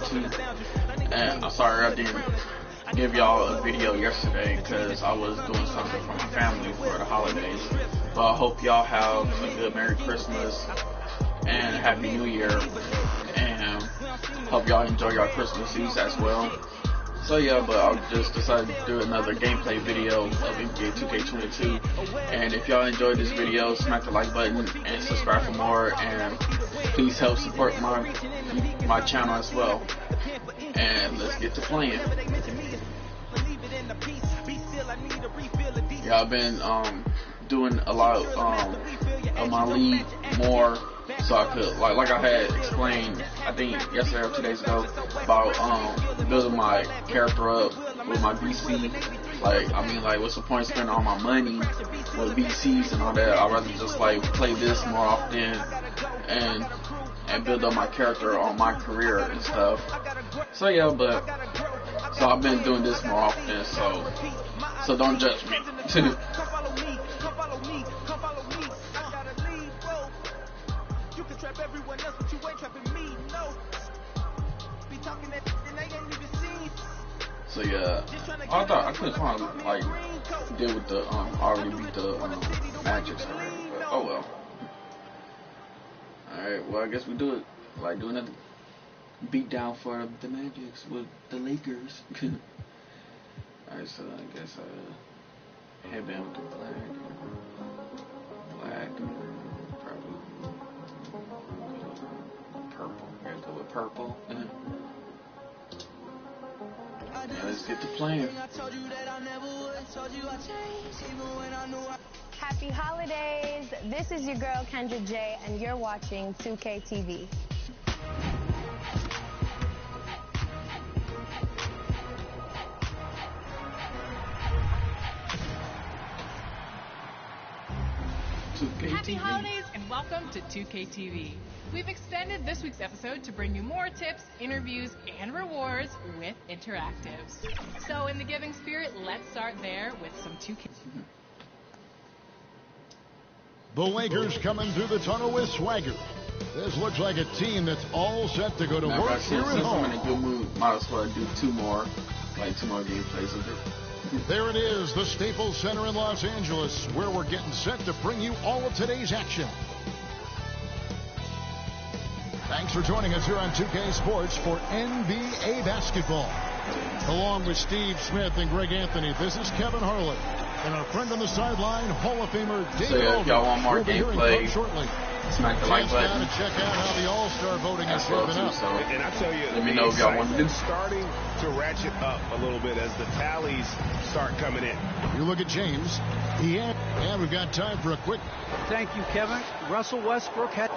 2K22. And I'm sorry I didn't give y'all a video yesterday because I was doing something for my family for the holidays. But I hope y'all have a good Merry Christmas and Happy New Year. And hope y'all enjoy your Christmas Eve as well. So yeah, but I just decided to do another gameplay video of NBA 2K22. And if y'all enjoyed this video, smack the like button and subscribe for more. And please help support my channel as well. And let's get to playing. Yeah, I've been doing a lot of my league more. So I could, like I had explained, I think yesterday or 2 days ago, about building my character up with my BC. Like, what's the point of spending all my money with BCs and all that? I'd rather just play this more often and build up my character on my career and stuff. So yeah, so I've been doing this more often. So don't judge me. Everyone else, but you ain't trapping me, no. Be talking that and they ain't even seen. So yeah, I thought I could kind of deal with the already beat the Magic already, but oh well. Alright, well I guess we do it do another beat down for the Magics with the Lakers. Alright, so I guess headband with the black, probably purple. Here go with purple. Yeah, let's get to playing. Happy holidays. This is your girl Kendra J, and you're watching 2K TV. Happy holidays and welcome to 2K TV. We've extended this week's episode to bring you more tips, interviews, and rewards with interactives. So in the giving spirit, let's start there with some 2K. The Lakers coming through the tunnel with swagger. This looks like a team that's all set to go to work here at home. I'm in a good mood, might as well do two more gameplays of it. There it is, the Staples Center in Los Angeles, where we're getting set to bring you all of today's action. Thanks for joining us here on 2K Sports for NBA basketball. Along with Steve Smith and Greg Anthony, this is Kevin Harlan. And our friend on the sideline, Hall of Famer David So yeah, if y'all want more we'll gameplay, shortly. smack the like button. To check out how the All-Star voting is shaping up. So and I tell you, let me know if y'all want to do. Starting to ratchet up a little bit as the tallies start coming in. You look at James. Yeah, we've got time for a quick. Thank you, Kevin. Russell Westbrook had.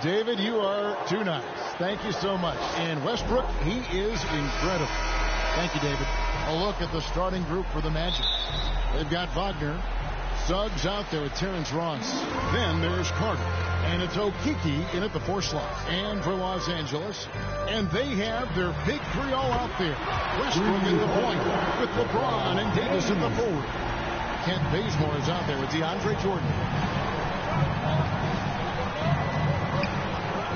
David, you are too nice. Thank you so much. And Westbrook, he is incredible. Thank you, David. A look at the starting group for the Magic. They've got Wagner. Suggs out there with Terrence Ross. Then there's Carter. And it's Okeke in at the 4 slot. And for Los Angeles. And they have their big three all out there. Westbrook at the point with LeBron and Davis at the forward. Kent Bazemore is out there with DeAndre Jordan.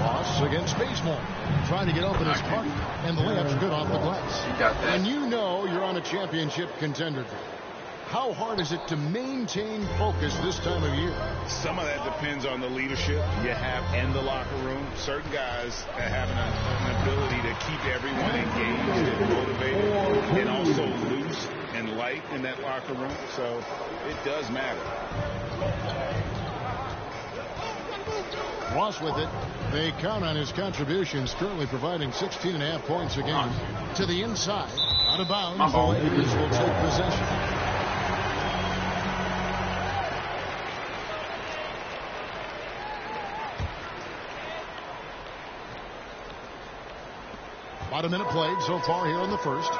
Ross against Bazemore. Trying to get open his partner. And the layup's good off the glass. You got that. And you know you're on a championship contender. How hard is it to maintain focus this time of year? Some of that depends on the leadership you have in the locker room. Certain guys have an ability to keep everyone engaged and motivated and also loose and light in that locker room. So it does matter. Ross with it. They count on his contributions, currently providing 16.5 points a game. To the inside. Out of bounds. The Lakers will take possession. About a minute played so far here in the first.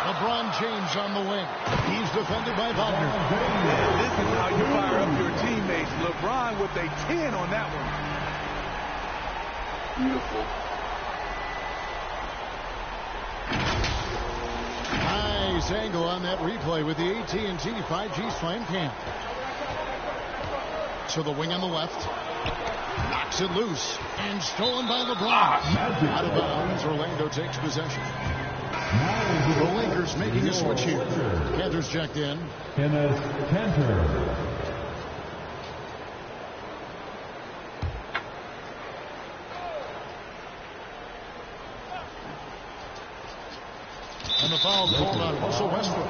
LeBron James on the wing. He's defended by Wagner. This is how you fire up your teammates. LeBron with a 10 on that one. Beautiful. Nice angle on that replay with the AT&T 5G Slam Cam. to the wing on the left. Knocks it loose and stolen by LeBron. Out of bounds. Orlando takes possession. The Lakers making a switch here. Kanter's checked in. Kenneth Kanter. And the foul called on Russell Westbrook.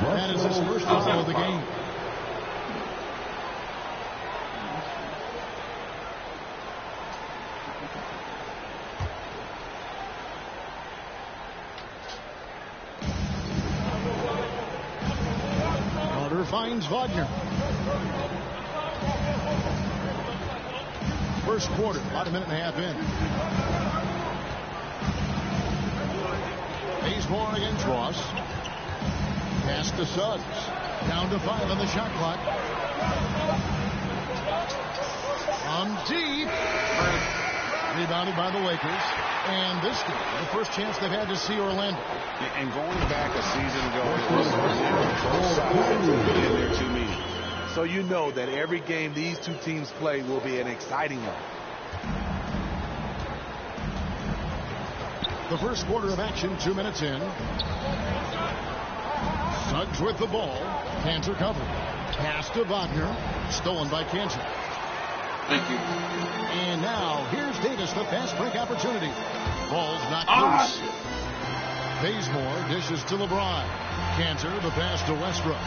That is his first foul of the game. Carter finds Wagner. First quarter, about a minute and a half in. Bazemore against Ross. Pass to Suggs. Down to 5 on the shot clock. From deep. Rebounded by the Lakers. And this game, the first chance they've had to see Orlando. And going back a season ago, it was both sides in their two meetings. So you know that every game these two teams play will be an exciting one. The first quarter of action, 2 minutes in. Suggs with the ball. Kanter covered. Pass to Wagner. Stolen by Kanter. Thank you. And now, here's Davis, the fast break opportunity. Ball's knocked loose. Bazemore dishes to LeBron. Kanter, the pass to Westbrook.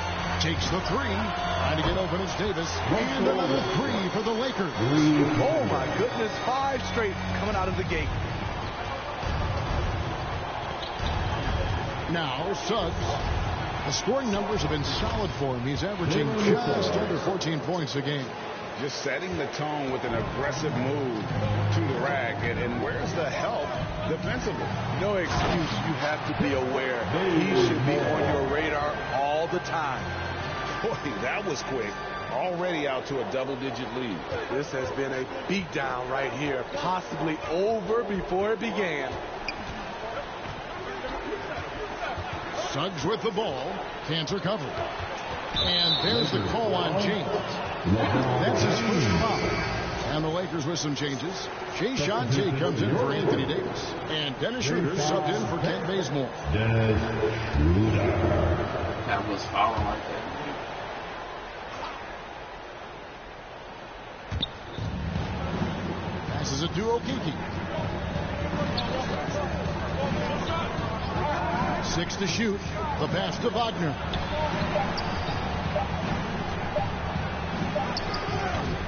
Takes the three. Trying to get open is Davis. And another three for the Lakers. Oh, my goodness. 5 straight coming out of the gate. Now, Suggs. The scoring numbers have been solid for him. He's averaging just under 14 points a game. Just setting the tone with an aggressive move to the rack. And where's the help defensively? No excuse. You have to be aware. He should be on your radar all the time. Boy, that was quick. Already out to a double-digit lead. This has been a beatdown right here. Possibly over before it began. Suggs with the ball. Kanter covered. And there's the call on James. That's his first foul. And the Lakers with some changes. Jay Shante comes in for Anthony Davis. And Dennis Schroeder subbed in for Kent Bazemore. That was fouling like that. Passes it to Okeke. 6 to shoot. The pass to Wagner.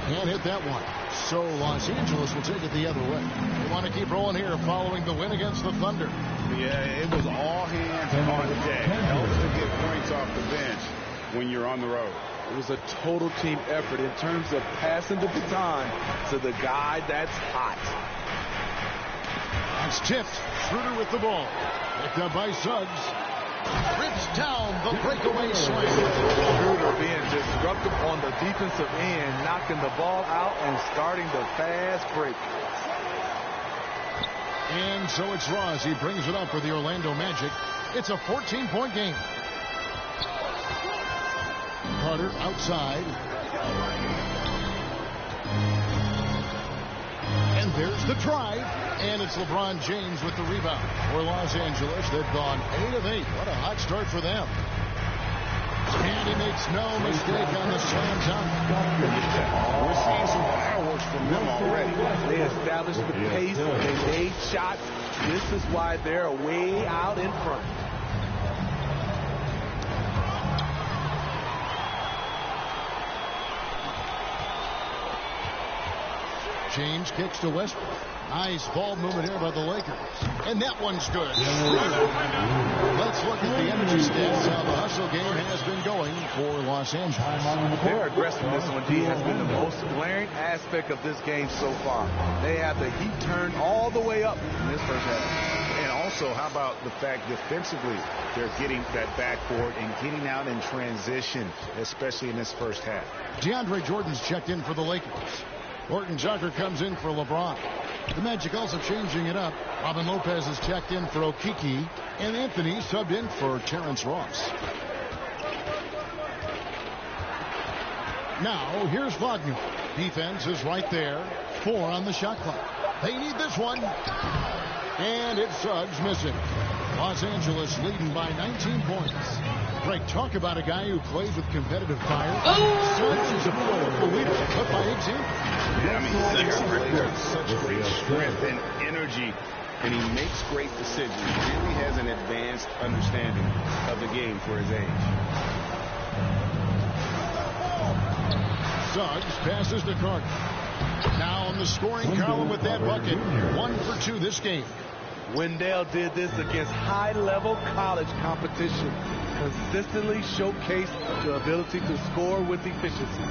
Can't hit that one. So Los Angeles will take it the other way. They want to keep rolling here following the win against the Thunder. Yeah, it was all hands on deck. Helps to get points off the bench when you're on the road. It was a total team effort in terms of passing the baton to the guy that's hot. It's tipped. Schroeder with the ball. Picked up by Suggs. Rips down the breakaway slam. Schroeder being disruptive on the defensive end, knocking the ball out and starting the fast break. And so it's Ross. He brings it up for the Orlando Magic. It's a 14-point game. Carter outside. And there's the drive. And it's LeBron James with the rebound. For Los Angeles, they've gone 8 of 8. What a hot start for them. And he makes no mistake on the slam dunk. We're seeing some fireworks from them already. They established the pace. They made shots. This is why they're way out in front. James kicks to Westbrook. Nice ball movement here by the Lakers. And that one's good. Let's look at the energy stats. How the hustle game has been going for Los Angeles. Their aggressiveness on D has been the most glaring aspect of this game so far. They have the heat turned all the way up in this first half. And also, how about the fact defensively, they're getting that backboard and getting out in transition, especially in this first half. DeAndre Jordan's checked in for the Lakers. Horton Tucker comes in for LeBron. The Magic also changing it up. Robin Lopez is checked in for Okeke. And Anthony subbed in for Terrence Ross. Now, here's Wagner. Defense is right there. 4 on the shot clock. They need this one. And it's Suggs missing. Los Angeles leading by 19 points. Greg, talk about a guy who plays with competitive fire. Suggs is a powerful leader, but by example. Yeah, I mean, Suggs plays with such great strength and energy, and he makes great decisions. He really has an advanced understanding of the game for his age. Suggs passes to Carter. Now on the scoring column with that bucket. 1 for 2 this game. Wendell did this against high-level college competition. Consistently showcased the ability to score with efficiency.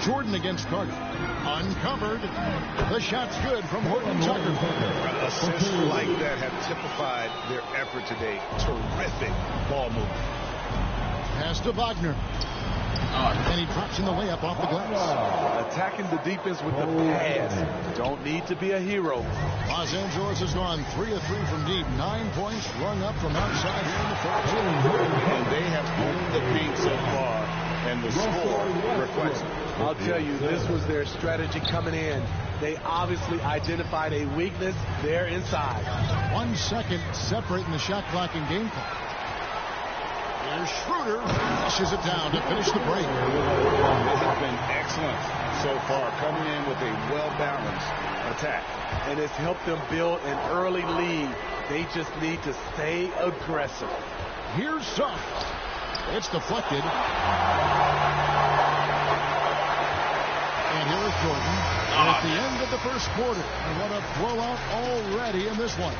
Jordan against Carter. Uncovered. The shot's good from Horton Tucker. Assists like that have typified their effort today. Terrific ball movement. Pass to Wagner. And he drops in the layup off the glass. Attacking the defense with the pass. Don't need to be a hero. Los Angeles has gone 3 of 3 from deep. 9 points rung up from outside here in the fourth. And they have owned the paint so far, and the score reflects it. I'll tell you, this was their strategy coming in. They obviously identified a weakness there inside. 1 second separating the shot clock and game clock. Here's Schroeder. Flushes it down to finish the break. This has been excellent so far, coming in with a well-balanced attack. And it's helped them build an early lead. They just need to stay aggressive. Here's Suggs. It's deflected. And here is Jordan. At the end of the first quarter. And what a blowout already in this one.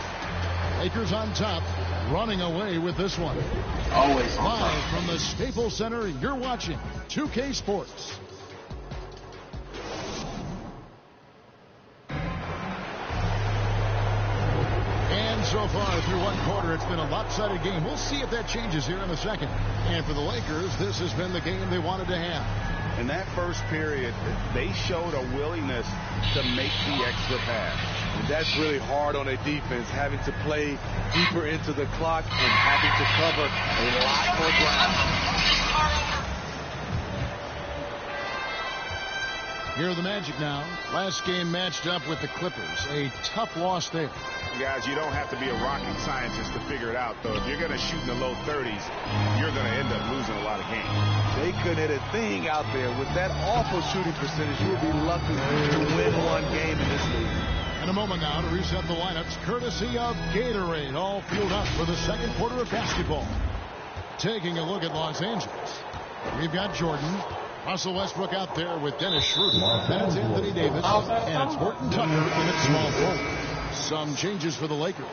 Lakers on top, running away with this one. Always on Live top. from the Staples Center, you're watching 2K Sports. And so far through one quarter, it's been a lopsided game. We'll see if that changes here in a second. And for the Lakers, this has been the game they wanted to have. In that first period, they showed a willingness to make the extra pass. And that's really hard on a defense, having to play deeper into the clock and having to cover a lot more ground. Here are the Magic now. Last game matched up with the Clippers. A tough loss there. Guys, you don't have to be a rocket scientist to figure it out, though. If you're going to shoot in the low 30s, you're going to end up losing a lot of games. They couldn't hit a thing out there. With that awful shooting percentage, you'll be lucky to win one game in this league. In a moment now to reset the lineups, courtesy of Gatorade. All fueled up for the second quarter of basketball. Taking a look at Los Angeles. We've got Jordan. Russell Westbrook out there with Dennis Schroeder. That's Anthony Davis. And it's Horton Tucker in its small forward. Some changes for the Lakers.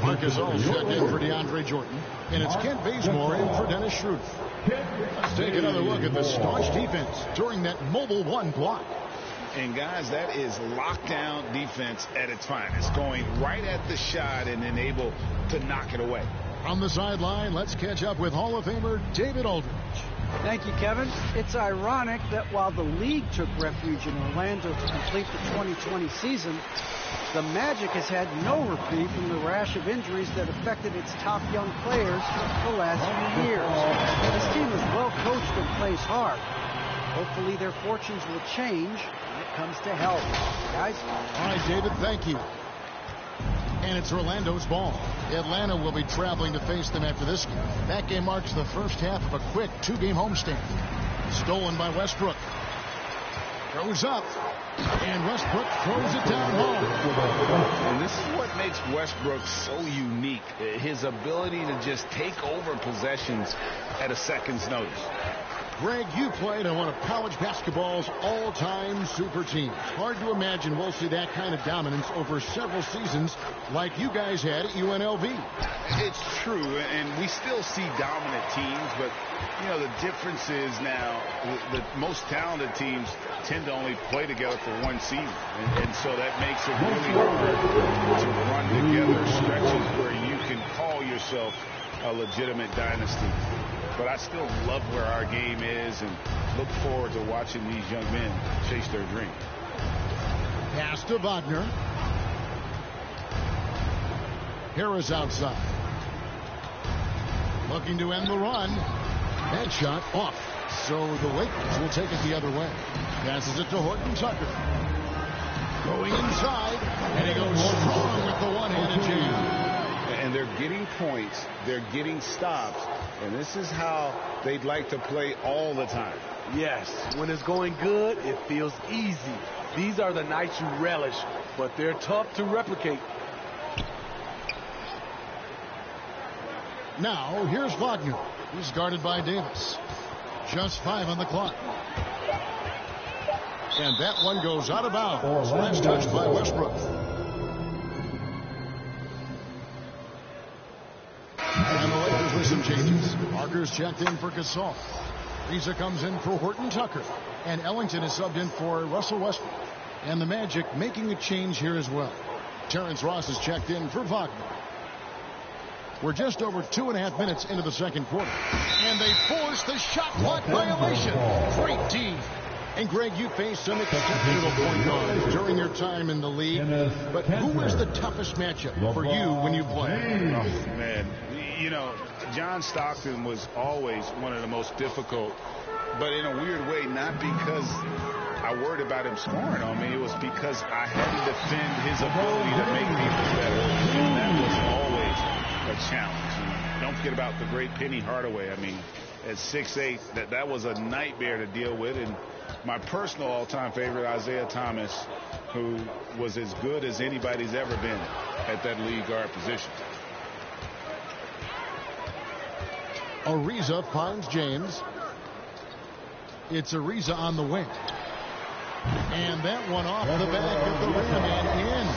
Marcus Gasol checked in for DeAndre Jordan. And it's Kent Bazemore in for Dennis Schroeder. Let's take another look at the staunch defense during that mobile one block. And, guys, that is lockdown defense at its finest. Going right at the shot and then able to knock it away. On the sideline, let's catch up with Hall of Famer David Aldridge. Thank you, Kevin. It's ironic that while the league took refuge in Orlando to complete the 2020 season, the Magic has had no reprieve from the rash of injuries that affected its top young players the last few years. This team is well coached and plays hard. Hopefully their fortunes will change when it comes to health. Guys? All right, David, thank you. And it's Orlando's ball. Atlanta will be traveling to face them after this game. That game marks the first half of a quick 2-game homestand. Stolen by Westbrook. Throws up. And Westbrook throws it down hard. And this is what makes Westbrook so unique. His ability to just take over possessions at a second's notice. Greg, you played on one of college basketball's all-time super teams. Hard to imagine we'll see that kind of dominance over several seasons like you guys had at UNLV. It's true, and we still see dominant teams, but, you know, the difference is now the most talented teams tend to only play together for one season, and so that makes it really hard to run together stretches where you can call yourself a legitimate dynasty. But I still love where our game is and look forward to watching these young men chase their dream. Pass to Wagner. Harris outside. Looking to end the run. Headshot off. So the Lakers will take it the other way. Passes it to Horton Tucker. Going inside, and he goes strong with the one-handed jam. And they're getting points, they're getting stops, and this is how they'd like to play all the time. Yes, when it's going good, it feels easy. These are the nights you relish, but they're tough to replicate. Now, here's Wagner. He's guarded by Davis. Just 5 on the clock. And that one goes out of bounds. That's touched by Westbrook. And the Lakers with some changes. Parker's checked in for Gasol. Ariza comes in for Horton Tucker. And Ellington is subbed in for Russell Westbrook. And the Magic making a change here as well. Terrence Ross is checked in for Wagner. We're just over 2.5 minutes into the second quarter. And they force the shot clock violation. Great D. And Greg, you faced some exceptional point guards during your time in the league. But who is the toughest matchup for you when you play? Oh, man. You know, John Stockton was always one of the most difficult, but in a weird way, not because I worried about him scoring on me. It was because I had to defend his ability to make people better. And that was always a challenge. And don't forget about the great Penny Hardaway. I mean, at 6'8", that was a nightmare to deal with. And my personal all-time favorite, Isaiah Thomas, who was as good as anybody's ever been at that lead guard position. Ariza finds James. It's Ariza on the wing. And that one off the back of the rim and in.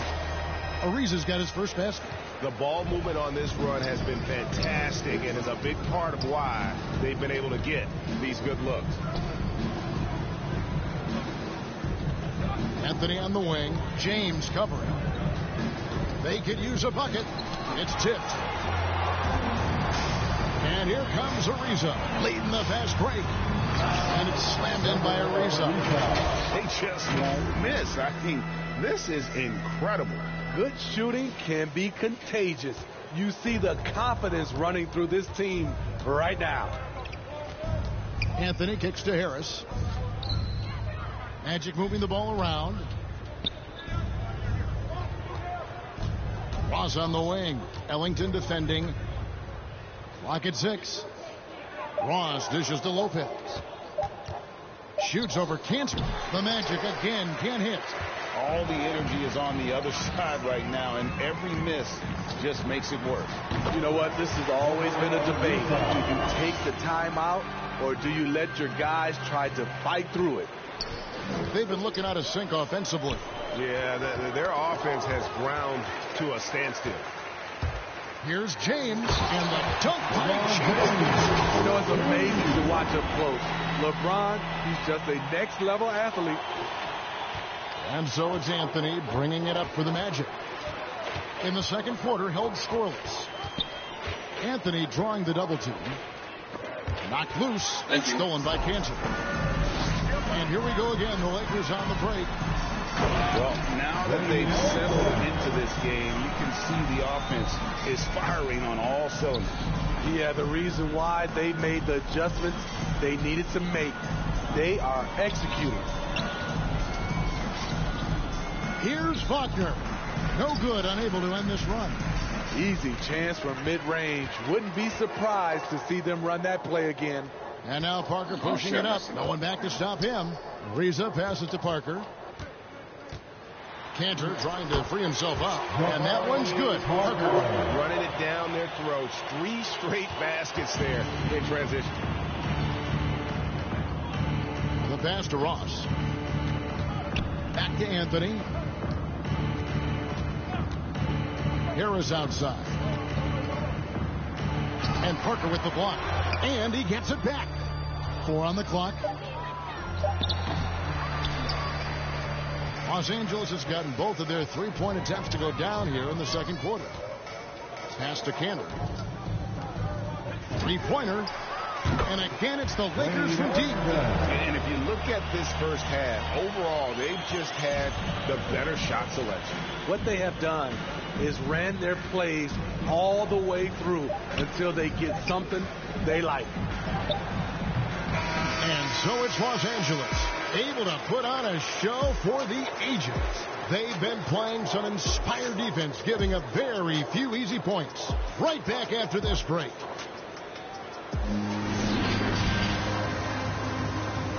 Ariza's got his first basket. The ball movement on this run has been fantastic and is a big part of why they've been able to get these good looks. Anthony on the wing. James covering. They could use a bucket. It's tipped. And here comes Ariza leading the fast break. And it's slammed in by Ariza. They just won't miss. I mean, this is incredible. Good shooting can be contagious. You see the confidence running through this team right now. Anthony kicks to Harris. Magic moving the ball around. Ross on the wing. Ellington defending. Clock at 6. Ross dishes to Lopez. Shoots over Cantor. The Magic again can't hit. All the energy is on the other side right now, and every miss just makes it worse. You know what? This has always been a debate. Do you take the timeout, or do you let your guys try to fight through it? They've been looking out of sync offensively. Yeah, their offense has ground to a standstill. Here's James, and the dunk by James. You know, it's amazing to watch up close. LeBron, he's just a next-level athlete. And so it's Anthony bringing it up for the Magic. In the second quarter, held scoreless. Anthony drawing the double team. Knocked loose. Stolen by Cantor. And here we go again. The Lakers on the break. Well, now that they've settled into this game, you can see the offense is firing on all cylinders. Yeah, the reason why they made the adjustments they needed to make, they are executing. Here's Wagner. No good, unable to end this run. Easy chance from mid-range. Wouldn't be surprised to see them run that play again. And now Parker pushing it up. No one back to stop him. Ariza passes to Parker. Cantor trying to free himself up. And that one's good. Parker running it down their throats. 3 straight baskets there in transition. The pass to Ross. Back to Anthony. Harris outside. And Parker with the block. And he gets it back. 4 on the clock. Los Angeles has gotten both of their three-point attempts to go down here in the second quarter. Pass to Cantor. Three-pointer. And again, it's the Lakers from deep. And if you look at this first half, overall, they've just had the better shot selection. What they have done is ran their plays all the way through until they get something they like. And so it's Los Angeles, able to put on a show for the ages. They've been playing some inspired defense, giving up very few easy points. Right back after this break.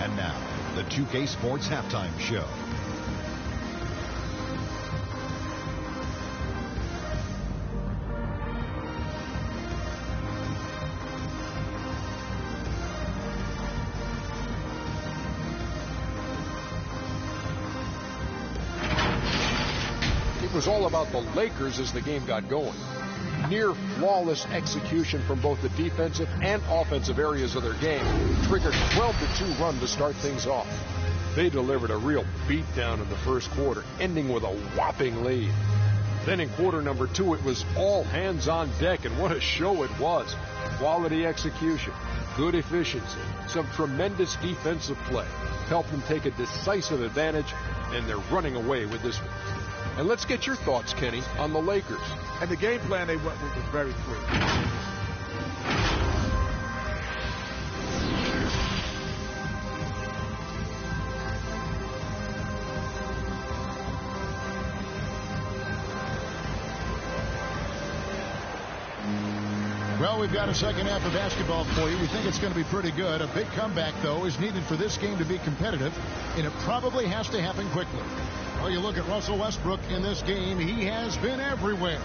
And now, the 2K Sports Halftime Show. It was all about the Lakers as the game got going. Near flawless execution from both the defensive and offensive areas of their game triggered a 12-2 run to start things off. They delivered a real beatdown in the first quarter, ending with a whopping lead. Then in quarter number 2, it was all hands on deck, and what a show it was. Quality execution, good efficiency, some tremendous defensive play helped them take a decisive advantage, and they're running away with this one. And let's get your thoughts, Kenny, on the Lakers. And the game plan they went with was very clear. Well, we've got a second half of basketball for you. We think it's going to be pretty good. A big comeback, though, is needed for this game to be competitive, and it probably has to happen quickly. Well, you look at Russell Westbrook in this game, he has been everywhere.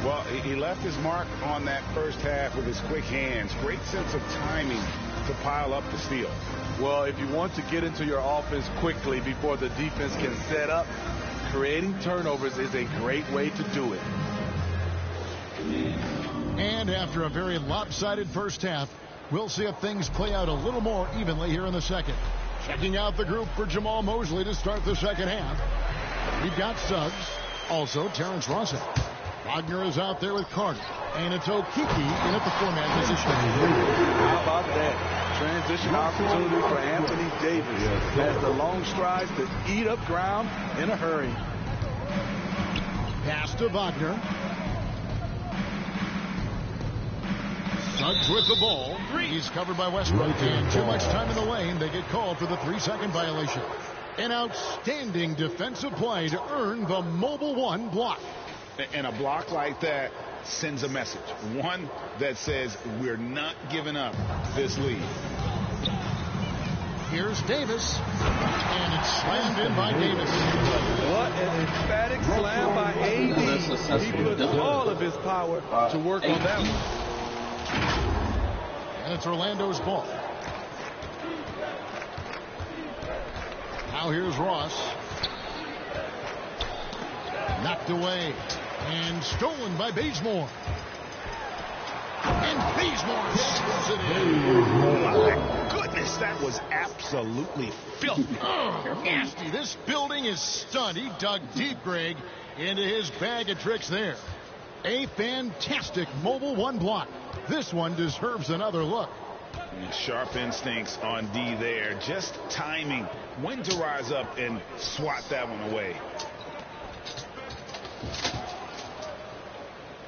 Well, he left his mark on that first half with his quick hands. Great sense of timing to pile up the steals. Well, if you want to get into your offense quickly before the defense can set up, creating turnovers is a great way to do it. And after a very lopsided first half, we'll see if things play out a little more evenly here in the second. Checking out the group for Jamal Mosley to start the second half. We've got Suggs, also Terrence Ross. Wagner is out there with Carter, and it's Okeke in at the four-man position. How about that? Transition opportunity for Anthony Davis. Has the long strides to eat up ground in a hurry. Pass to Wagner. Suggs with the ball. He's covered by Westbrook, and too much time in the lane. They get called for the 3-second violation. An outstanding defensive play to earn the Mobile One block. And a block like that sends a message. One that says we're not giving up this lead. Here's Davis. And it's slammed in by Davis. What an emphatic slam by AD. He put all of his power to work on that one. And it's Orlando's ball. Now here's Ross. Knocked away. And stolen by Bazemore. And Bazemore slows it in. My goodness, that was absolutely filthy. Oh, nasty. This building is stunned. He dug deep, Greg, into his bag of tricks there. A fantastic Mobile One block. This one deserves another look. Sharp instincts on D there. Just timing when to rise up and swat that one away.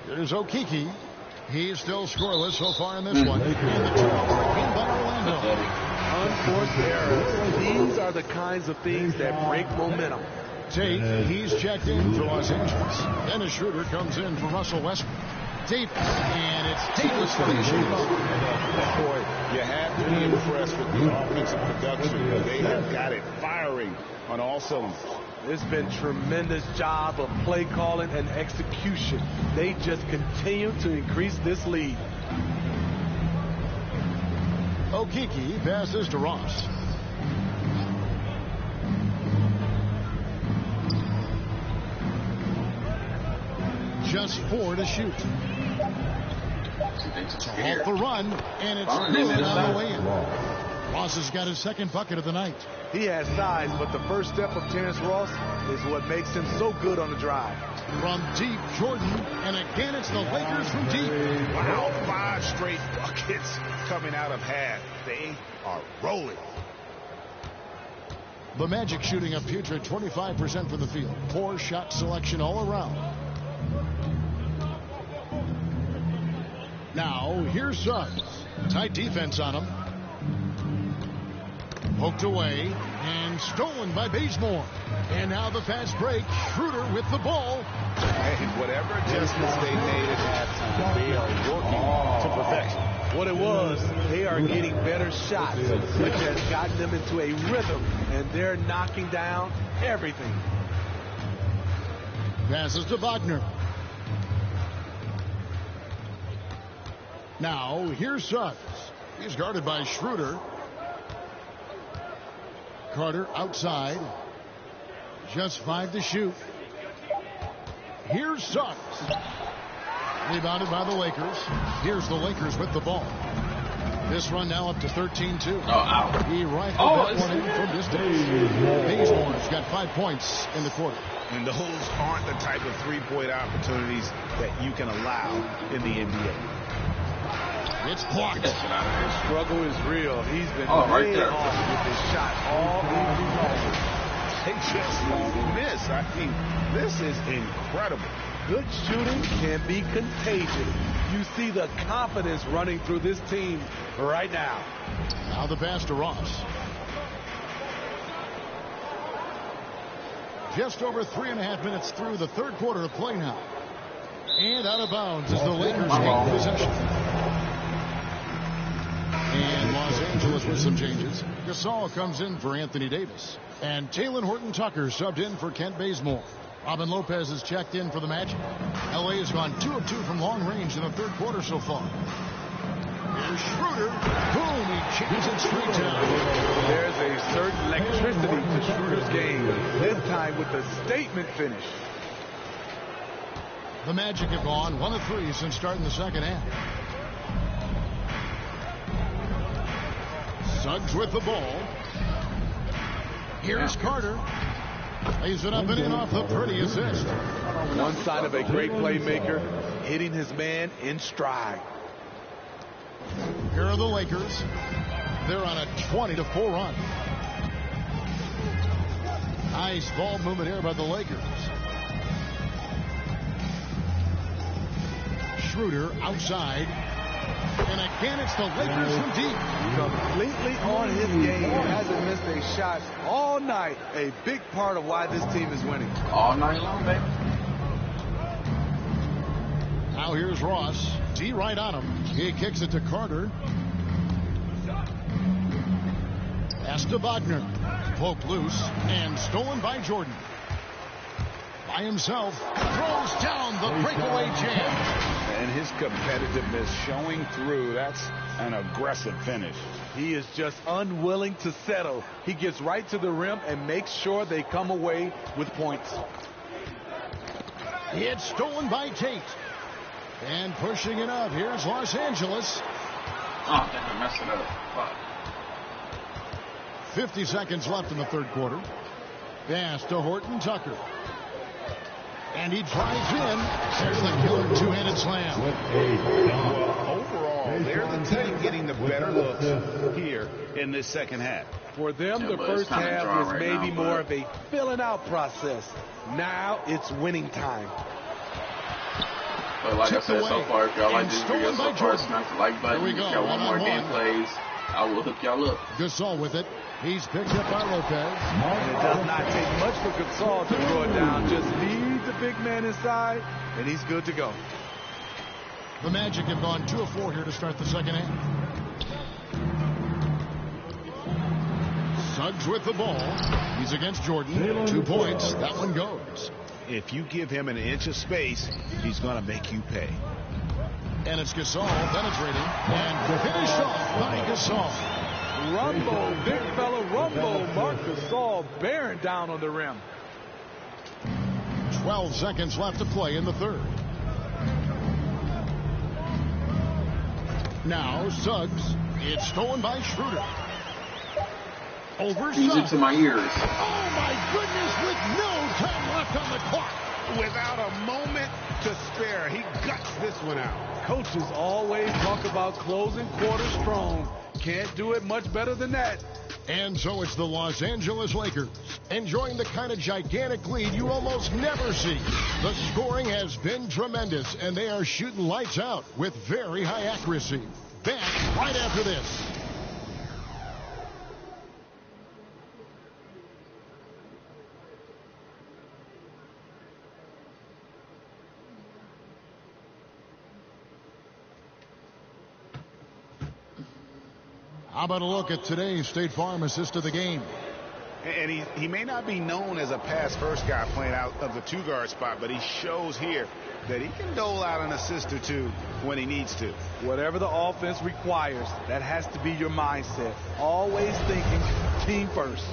Here's Okeke. He's still scoreless so far in this one. And the turnover again by Orlando. Unforced errors. These are the kinds of things that break momentum. Tate, he's checked in for Los Angeles. Dennis Schroeder comes in for Russell Westbrook. Davis, and it's Davis finishing up. Boy, you have to be impressed with the offensive production. They have got it firing on all cylinders. It's been tremendous job of play calling and execution. They just continue to increase this lead. Okeke passes to Ross. Just 4 to shoot. Off the run, and it's good on the way in. Ross has got his second bucket of the night. He has size, but the first step of Terrence Ross is what makes him so good on the drive. From deep, Jordan, and again it's the Lakers from deep. Wow, 5 straight buckets coming out of half. They are rolling. The Magic shooting a putrid 25% from the field. Poor shot selection all around. Now, here's Suggs. Tight defense on him. Poked away and stolen by Bazemore. And now the fast break. Schroeder with the ball. Hey, whatever adjustments they made at halftime, they are working to perfection. What it was, they are getting better shots, which has gotten them into a rhythm, and they're knocking down everything. Passes to Wagner. Now, here's Suggs. He's guarded by Schroeder. Carter outside. Just 5 to shoot. Here's Suggs. Rebounded by the Lakers. Here's the Lakers with the ball. This run now up to 13-2. He rifled that one in from distance. Bazemore's got 5 points in the quarter. And those aren't the type of three-point opportunities that you can allow in the NBA. It's blocked. His struggle is real. He's been right there off with his shot all evening long. They just won't miss. I mean, this is incredible. Good shooting can be contagious. You see the confidence running through this team right now. Now the pass to Ross. Just over 3.5 minutes through the third quarter of play now. And out of bounds as the Lakers take possession. And Los Angeles with some changes. Gasol comes in for Anthony Davis. And Talen Horton-Tucker subbed in for Kent Bazemore. Robin Lopez has checked in for the Magic. LA has gone 2 of 2 from long range in the third quarter so far. Here's Schroeder. Boom, he changes it straight down. There's a certain electricity to Schroeder's game. This time with a statement finish. The Magic have gone 1 of 3 since starting the second half. Suggs with the ball. Here's Carter. Lays it up and in off the pretty assist. One sign of a great playmaker, hitting his man in stride. Here are the Lakers. They're on a 20-4 run. Nice ball movement here by the Lakers. Schroeder outside. And again, it's the Lakers from deep. Completely on his game. Hasn't missed a shot all night. A big part of why this team is winning. All night long, baby. Now here's Ross. D right on him. He kicks it to Carter. Pass to Wagner. Poked loose and stolen by Jordan. By himself. Throws down the breakaway jam. And his competitiveness showing through. That's an aggressive finish. He is just unwilling to settle. He gets right to the rim and makes sure they come away with points. It's stolen by Tate. And pushing it up. Here's Los Angeles. Oh, damn, I messed it up. Fuck. 50 seconds left in the third quarter. Pass to Horton-Tucker. And he drives in. There's the killer two-handed slam. Well, overall, they're the team getting the better looks here in this second half. For them, the first half was maybe more of a filling out process. Now it's winning time. But like I said so far, if y'all like this video so far, smash the like button. If y'all want more gameplays, I will hook y'all up. Gasol with it. He's picked up by Lopez. And it does not take much for Gasol to throw it down. Just leaves the big man inside, and he's good to go. The Magic have gone 2 of 4 here to start the second half. Suggs with the ball. He's against Jordan. 2 points. That one goes. If you give him an inch of space, he's going to make you pay. And it's Gasol penetrating and finished off by Gasol. Rumble, big fella Rumble. Marc Gasol bearing down on the rim. 12 seconds left to play in the third. Now Suggs. It's stolen by Schroeder. Over Suggs. Music to my ears. Oh my goodness, with no time left on the clock. Without a moment to spare, he guts this one out. Coaches always talk about closing quarters strong. Can't do it much better than that. And so it's the Los Angeles Lakers enjoying the kind of gigantic lead you almost never see. The scoring has been tremendous, and they are shooting lights out with very high accuracy. Back right after this. How about a look at today's State Farm assist of the game? And he may not be known as a pass-first guy playing out of the two-guard spot, but he shows here that he can dole out an assist or two when he needs to. Whatever the offense requires, that has to be your mindset. Always thinking team first.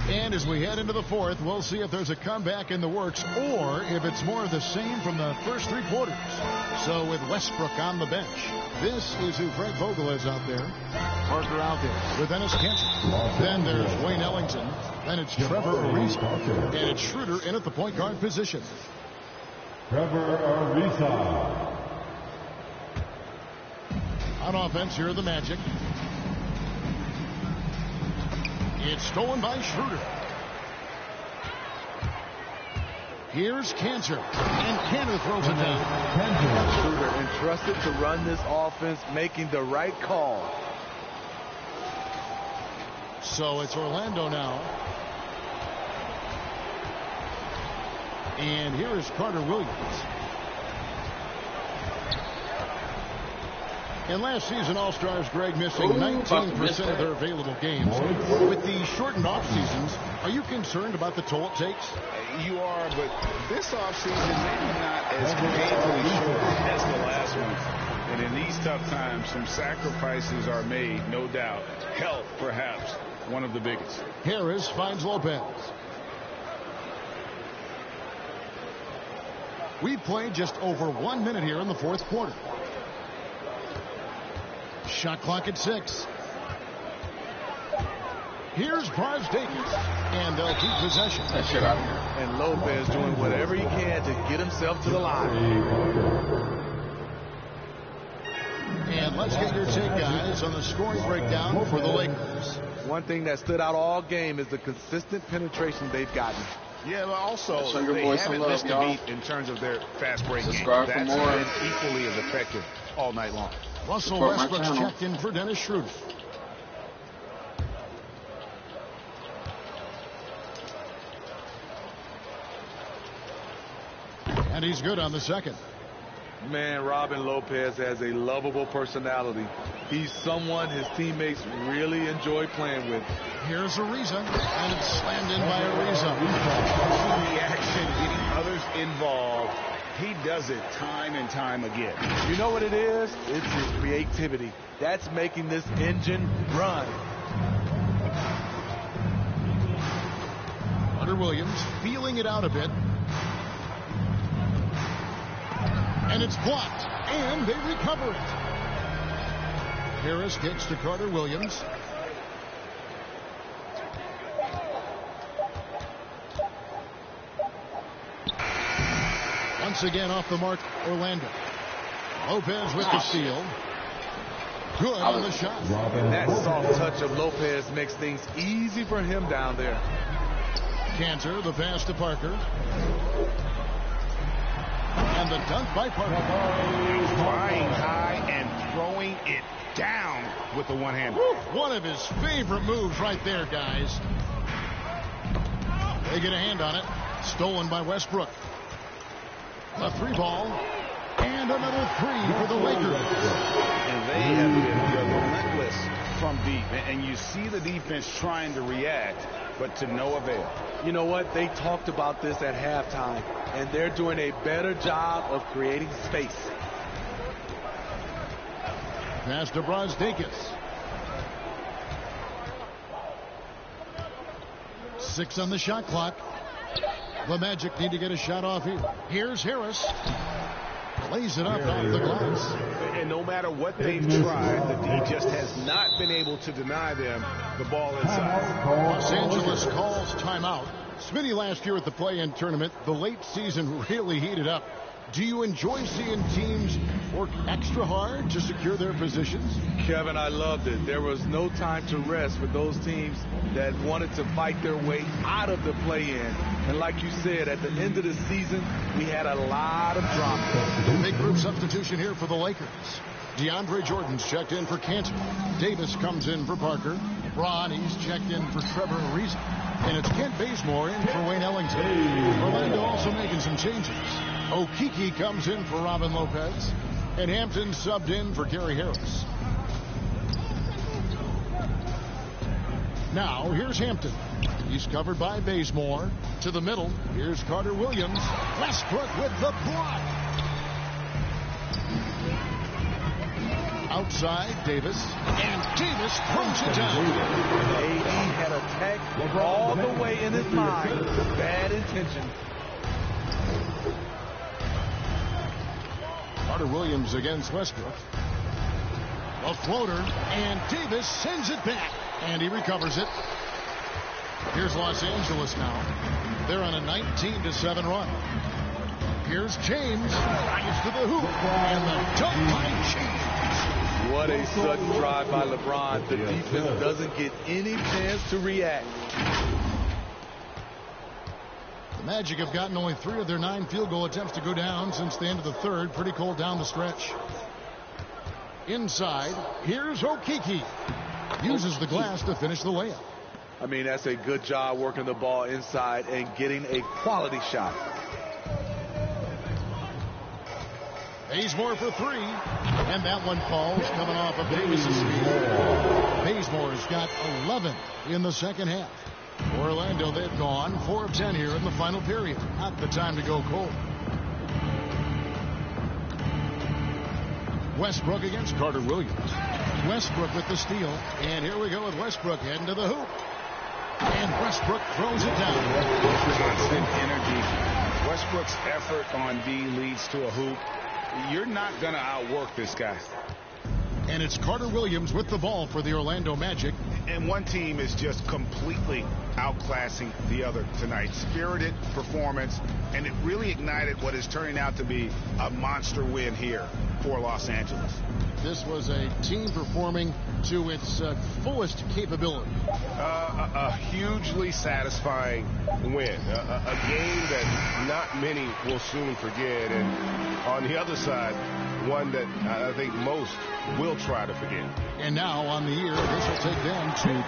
And as we head into the fourth, we'll see if there's a comeback in the works or if it's more of the same from the first three quarters. So with Westbrook on the bench, this is who Fred Vogel is out there. Parker out there with Dennis Kanter. Then there's Wayne Ellington. Then it's Trevor Ariza. And it's Schroeder in at the point guard position. Trevor Ariza. On offense, here are the Magic. It's stolen by Schroeder. Here's Kanter. And Kanter throws it down. Schroeder entrusted to run this offense, making the right call. So it's Orlando now. And here is Carter Williams. And last season, All-Stars Greg missing 19% of their available games. With the shortened off-seasons, are you concerned about the toll it takes? You are, but this offseason maybe not as painfully short as the last one. And in these tough times, some sacrifices are made, no doubt. Health, perhaps, one of the biggest. Harris finds Lopez. We played just over 1 minute here in the fourth quarter. Shot clock at 6. Here's Brazdeikis, and they'll keep possession. And Lopez doing whatever he can to get himself to the line. And let's get your take, guys, on the scoring breakdown for the Lakers. One thing that stood out all game is the consistent penetration they've gotten. Yeah, but also they haven't missed a beat in terms of their fast break game. Subscribe That's for more. been equally as effective all night long. Russell Westbrook's checked in for Dennis Schroeder. And he's good on the second. Man, Robin Lopez has a lovable personality. He's someone his teammates really enjoy playing with. Here's Ariza, and it's slammed in by Ariza. The action, getting others involved. He does it time and time again. You know what it is? It's his creativity. That's making this engine run. Hunter Williams feeling it out a bit. And it's blocked, and they recover it. Harris kicks to Carter Williams. Once again off the mark, Orlando. Lopez with the steal. Good on the shot. And that soft touch of Lopez makes things easy for him down there. Kanter, the pass to Parker. And the dunk by Parker. Flying high and throwing it down with the one-hander. One of his favorite moves right there, guys. They get a hand on it. Stolen by Westbrook. A 3-ball. And another 3 for the Lakers. And they have been relentless from deep. And you see the defense trying to react, but to no avail. You know what? They talked about this at halftime, and they're doing a better job of creating space. Pass to Brazdeikis. 6 on the shot clock. The Magic need to get a shot off here. Here's Harris. Lays it up off the glass. And no matter what they've tried, the D just has not been able to deny them the ball inside. Los Angeles calls timeout. Smitty, last year at the play-in tournament, the late season really heated up. Do you enjoy seeing teams work extra hard to secure their positions? Kevin, I loved it. There was no time to rest for those teams that wanted to fight their way out of the play-in. And like you said, at the end of the season, we had a lot of drama. Big group substitution here for the Lakers. DeAndre Jordan's checked in for Kanter. Davis comes in for Parker. Ronnie's checked in for Trevor Ariza. And it's Kent Bazemore in for Wayne Ellington. Orlando also making some changes. Okeke comes in for Robin Lopez. And Hampton subbed in for Gary Harris. Now, here's Hampton. He's covered by Bazemore. To the middle, here's Carter Williams. Westbrook with the block. Outside, Davis. And Davis throws it down. AD had attacked all the way in his mind with bad intention. Carter Williams against Westbrook. A floater, and Davis sends it back. And he recovers it. Here's Los Angeles now. They're on a 19-7 run. Here's James. Drives to the hoop. And the dunk by James. What a sudden drive by LeBron. The defense doesn't get any chance to react. The Magic have gotten only 3 of their 9 field goal attempts to go down since the end of the third. Pretty cold down the stretch. Inside, here's Okeke. Uses the glass to finish the layup. I mean, that's a good job working the ball inside and getting a quality shot. Bazemore for 3. And that one falls coming off of Davis's speed. Bazemore's got 11 in the second half. Orlando, they've gone 4 of 10 here in the final period. Not the time to go cold. Westbrook against Carter Williams. Westbrook with the steal. And here we go with Westbrook heading to the hoop. And Westbrook throws it down. Constant energy. Westbrook's effort on D leads to a hoop. You're not going to outwork this guy. And it's Carter Williams with the ball for the Orlando Magic. And one team is just completely outclassing the other tonight. Spirited performance, and it really ignited what is turning out to be a monster win here for Los Angeles. This was a team performing to its fullest capability. A hugely satisfying win. A game that not many will soon forget. And on the other side, one that I think most will try to forget. And now on the year, this will take them to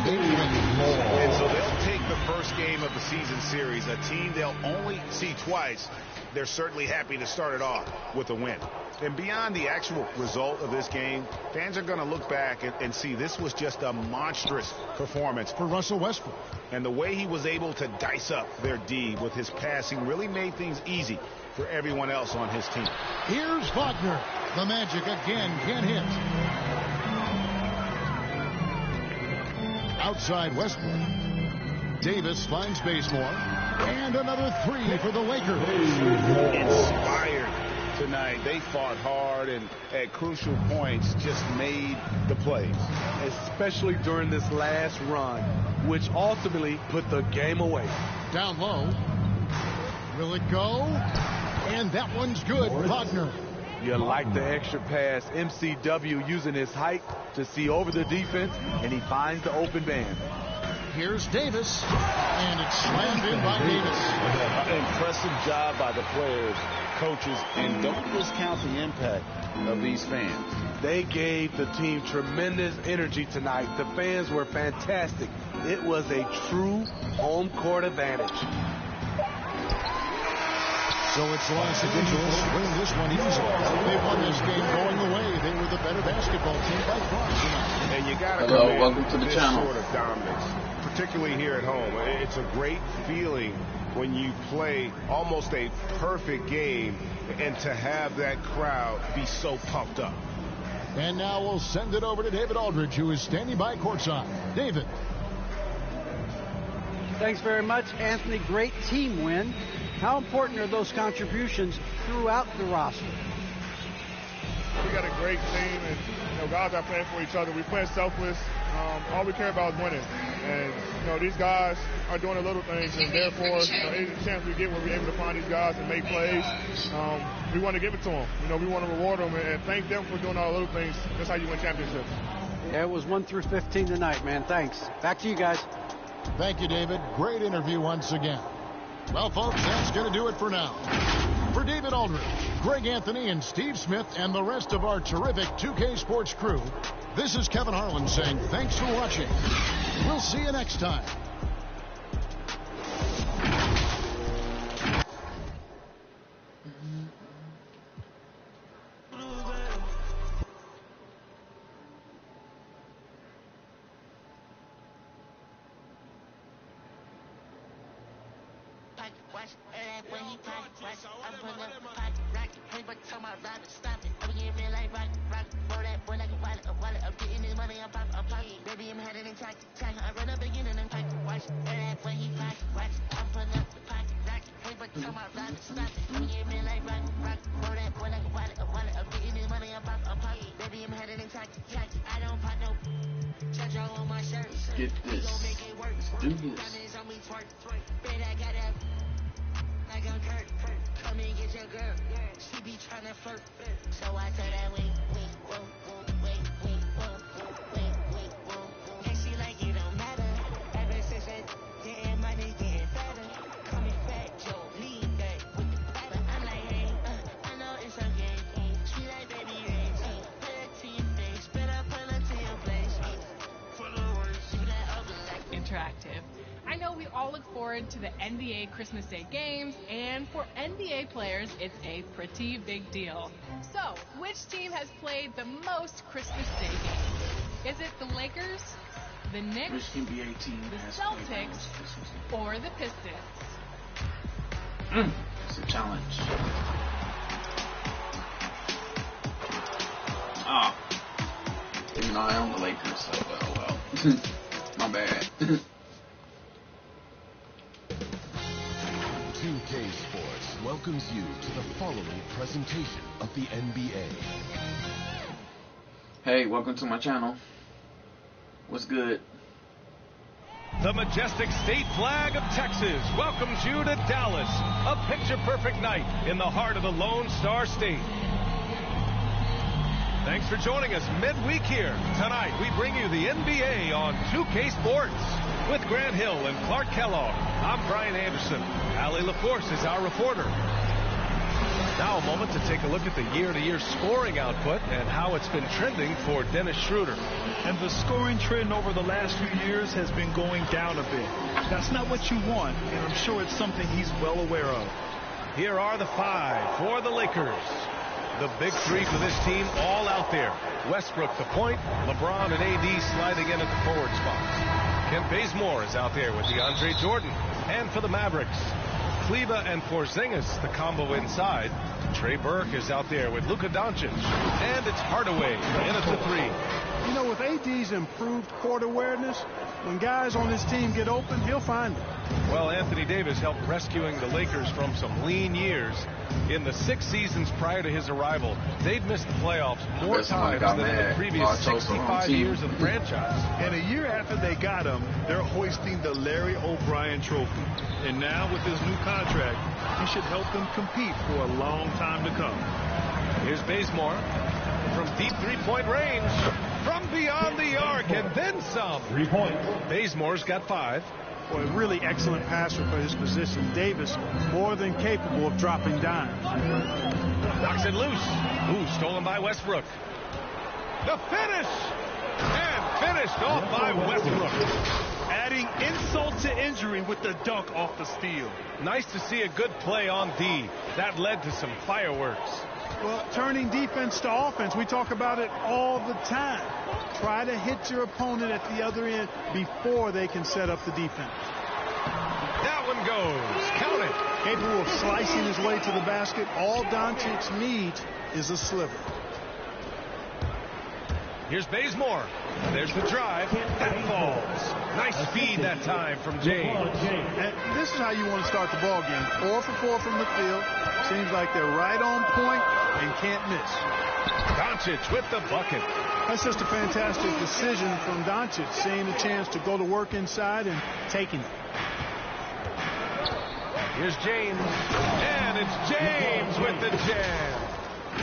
28 wins. And so they'll take the first game of the season series, a team they'll only see twice. They're certainly happy to start it off with a win. And beyond the actual result of this game, fans are going to look back and see this was just a monstrous performance for Russell Westbrook. And the way he was able to dice up their D with his passing really made things easy for everyone else on his team. Here's Wagner. The Magic again can't hit. Outside Westbrook. Davis finds Bazemore. And another 3 for the Lakers. Inspired tonight. They fought hard and at crucial points just made the plays. Especially during this last run, which ultimately put the game away. Down low. Will it go? And that one's good. Wagner. You like the extra pass. MCW using his height to see over the defense, and he finds the open man. Here's Davis, and it's slammed in by Davis. Impressive job by the players, coaches, and don't discount the impact of these fans. They gave the team tremendous energy tonight. The fans were fantastic. It was a true home court advantage. So it's Los Angeles winning this one easily. They won this game going away. They were the better basketball team by far tonight. And you got to Hello, welcome to the this channel. Sort of dominance, particularly here at home. It's a great feeling when you play almost a perfect game and to have that crowd be so pumped up. And now we'll send it over to David Aldridge, who is standing by courtside. David. Thanks very much, Anthony. Great team win. How important are those contributions throughout the roster? We got a great team, and guys are playing for each other. We play selfless. All we care about is winning. And these guys are doing the little things, and therefore, any chance we get where we're able to find these guys and make plays, we want to give it to them. We want to reward them and thank them for doing all the little things. That's how you win championships. Yeah, it was 1 through 15 tonight, man. Thanks. Back to you guys. Thank you, David. Great interview once again. Well, folks, that's going to do it for now. For David Aldridge, Greg Anthony, and Steve Smith, and the rest of our terrific 2K Sports crew, this is Kevin Harlan saying thanks for watching. We'll see you next time. watch that when he pop, watch. I'm pulling up pocket, rocket, hey, but tell my rider, stop it. I'm getting me like rock, roll that boy like a wallet. I'm getting this money, I'm pocket. Baby, I'm headed in tacky. I run up again and I'm pocket, watch that when he pop, watch. I'm pulling up the pocket, rocket, hey, but tell my rider, stop it. I'm getting me like rock, roll that boy like a wallet. I'm getting this money, I'm pocket. Baby, I'm headed in tacky. I don't pop no. On my shirt. Get this. Let's do this. Bet I got that like I'm Kurt. Come and get your girl. She be trying to flirt. So I tell that wait, whoa. And she like it don't matter. Ever since that damn money getting better. Coming fat, Joe, lean back with the platter. I'm like, hey, I know it's okay. She like baby rings. Put it to your face. Better pull it to your place. Interactive. I know we all look forward to the NBA Christmas Day games, and for NBA players, it's a pretty big deal. So, which team has played the most Christmas Day games? Is it the Lakers, the Knicks, which NBA team the has Celtics, or the Pistons? It's a challenge. Oh. Even though I own the Lakers, so well. My bad. 2K Sports welcomes you to the following presentation of the NBA. Hey, welcome to my channel. What's good? The majestic state flag of Texas welcomes you to Dallas, a picture-perfect night in the heart of the Lone Star State. Thanks for joining us midweek here. Tonight, we bring you the NBA on 2K Sports. With Grant Hill and Clark Kellogg, I'm Brian Anderson. Allie LaForce is our reporter. Now a moment to take a look at the year-to-year scoring output and how it's been trending for Dennis Schroeder. And the scoring trend over the last few years has been going down a bit. That's not what you want, and I'm sure it's something he's well aware of. Here are the five for the Lakers. The big three for this team all out there. Westbrook the point, LeBron and AD sliding in at the forward spots. Kent Bazemore is out there with DeAndre Jordan. And for the Mavericks, Kleba and Porzingis, the combo inside. Trey Burke is out there with Luka Doncic. And it's Hardaway in at the three. You know, with AD's improved court awareness, when guys on his team get open, he'll find them. Well, Anthony Davis helped rescuing the Lakers from some lean years. In the 6 seasons prior to his arrival, they'd missed the playoffs more times than in the previous 65 years of the franchise. And a year after they got him, they're hoisting the Larry O'Brien Trophy. And now with his new contract, he should help them compete for a long time to come. Here's Bazemore from deep three-point range, from beyond the arc, and then some. 3 points. Bazemore's got 5. For a really excellent passer for his position, Davis more than capable of dropping dimes. Knocks it loose. Ooh, stolen by Westbrook. The finish! And finished off by Westbrook. Adding insult to injury with the dunk off the steal. Nice to see a good play on D. That led to some fireworks. Well, turning defense to offense, we talk about it all the time. Try to hit your opponent at the other end before they can set up the defense. That one goes. Count it. Capable of slicing his way to the basket. All Doncic needs is a sliver. Here's Bazemore. There's the drive. That falls. Nice speed that time from James. And this is how you want to start the ball game. 4 for 4 from the field. Seems like they're right on point and can't miss. Doncic with the bucket. That's just a fantastic decision from Doncic, seeing a chance to go to work inside and taking it. Here's James. And it's James with the jam.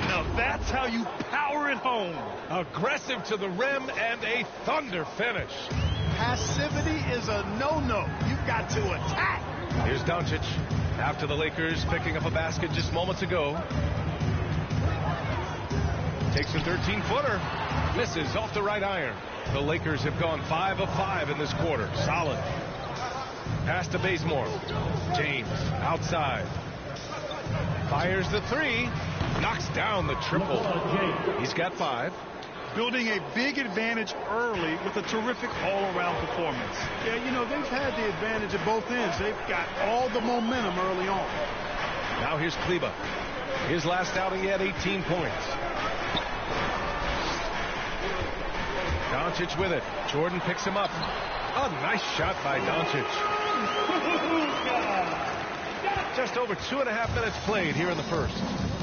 Now that's how you power it home. Aggressive to the rim and a thunder finish. Passivity is a no-no. You've got to attack. Here's Doncic after the Lakers picking up a basket just moments ago. Takes a 13-footer. Misses off the right iron. The Lakers have gone 5 of 5 in this quarter. Solid. Pass to Bazemore. James outside. Fires the 3. Knocks down the triple. He's got 5. building a big advantage early with a terrific all-around performance. Yeah, you know, they've had the advantage at both ends. They've got all the momentum early on. Now here's Kleber. His last outing, he had 18 points. Doncic with it. Jordan picks him up. A nice shot by Doncic. Just over 2.5 minutes played here in the first.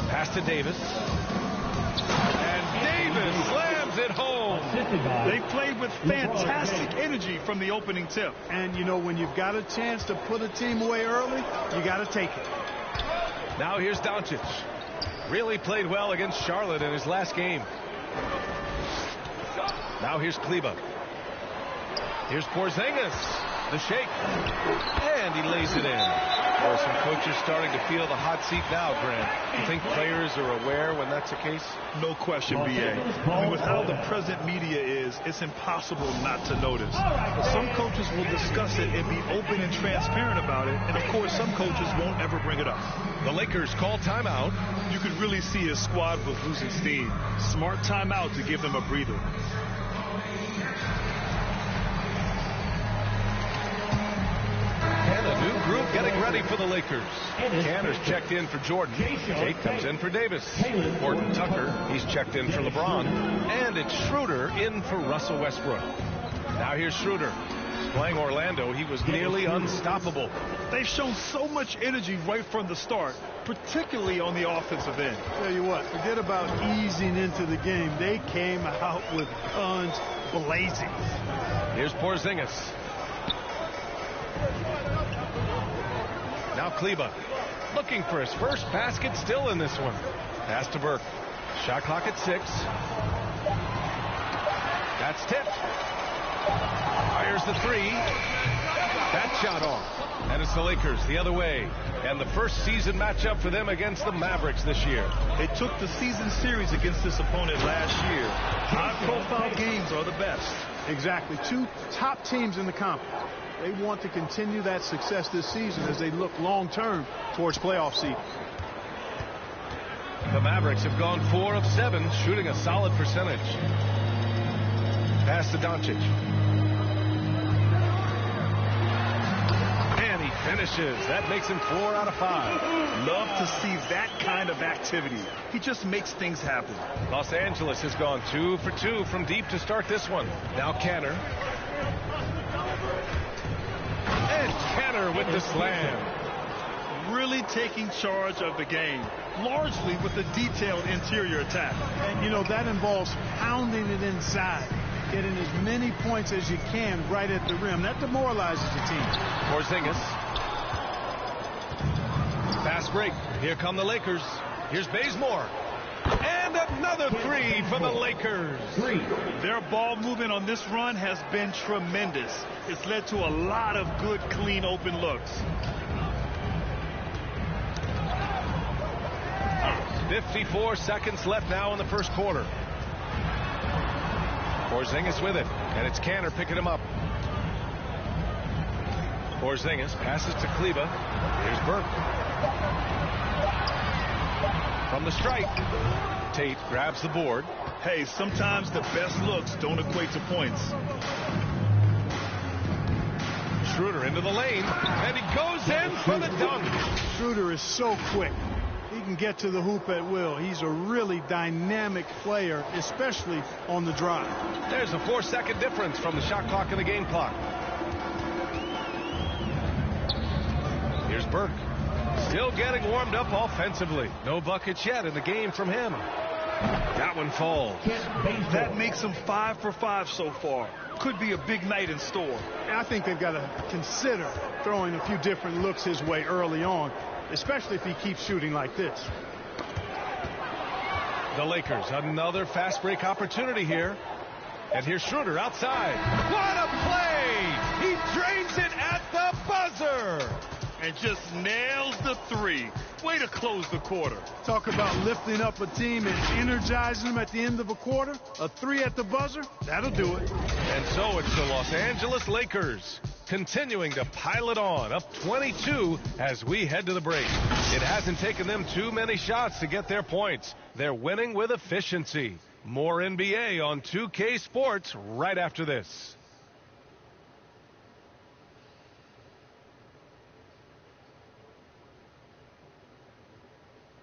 Pass to Davis. And Davis slams it home. They played with fantastic energy from the opening tip. And, you know, when you've got a chance to put a team away early, you got to take it. Now here's Doncic. Really played well against Charlotte in his last game. Now here's Kleber. Here's Porzingis. The shake. And he lays it in. Or some coaches starting to feel the hot seat now, Grant. You think players are aware when that's the case? No question, B.A. I mean, with how the present media is, it's impossible not to notice. But some coaches will discuss it and be open and transparent about it. And, of course, some coaches won't ever bring it up. The Lakers call timeout. You could really see his squad was losing steam. Smart timeout to give them a breather. And a new group getting ready for the Lakers. Canner's checked in for Jordan. Tate comes in for Davis. Horton Tucker, he's checked in for LeBron. And it's Schroeder in for Russell Westbrook. Now here's Schroeder. Playing Orlando, he was nearly unstoppable. They've shown so much energy right from the start, particularly on the offensive end. Tell you what, forget about easing into the game. They came out with guns blazing. Here's Porzingis. Now Kleber looking for his first basket, still in this one. Pass to Burke. Shot clock at 6. That's tipped. Fires the 3. That shot off. And it's the Lakers the other way. And the first season matchup for them against the Mavericks this year. They took the season series against this opponent last year. High-profile games are the best. Exactly. 2 top teams in the conference. They want to continue that success this season as they look long-term towards playoff seed. The Mavericks have gone 4 of 7, shooting a solid percentage. Pass to Doncic. And he finishes. That makes him 4 out of 5. Love to see that kind of activity. He just makes things happen. Los Angeles has gone 2 for 2 from deep to start this one. Now Canner. And Canner with the slam. Really taking charge of the game, largely with a detailed interior attack. And, you know, that involves pounding it inside, getting as many points as you can right at the rim. That demoralizes the team. Porzingis. Fast break. Here come the Lakers. Here's Bazemore. And another 3 for the Lakers. Their ball movement on this run has been tremendous. It's led to a lot of good, clean, open looks. 54 seconds left now in the first quarter. Porzingis with it. And it's Canner picking him up. Porzingis passes to Kleber. Here's Burke. From the stripe. Tate grabs the board. Hey, sometimes the best looks don't equate to points. Schroeder into the lane, and he goes in for the dunk. Schroeder is so quick. He can get to the hoop at will. He's a really dynamic player, especially on the drive. There's a 4-second difference from the shot clock and the game clock. Here's Burke. Still getting warmed up offensively. No buckets yet in the game from him. That one falls. That makes him 5 for 5 so far. Could be a big night in store. I think they've got to consider throwing a few different looks his way early on, especially if he keeps shooting like this. The Lakers, another fast break opportunity here. And here's Schroeder outside. What a play! He drains it at the buzzer! And just nails the 3. Way to close the quarter. Talk about lifting up a team and energizing them at the end of a quarter. A 3 at the buzzer, that'll do it. And so it's the Los Angeles Lakers continuing to pile it on, up 22 as we head to the break. It hasn't taken them too many shots to get their points. They're winning with efficiency. More NBA on 2K Sports right after this.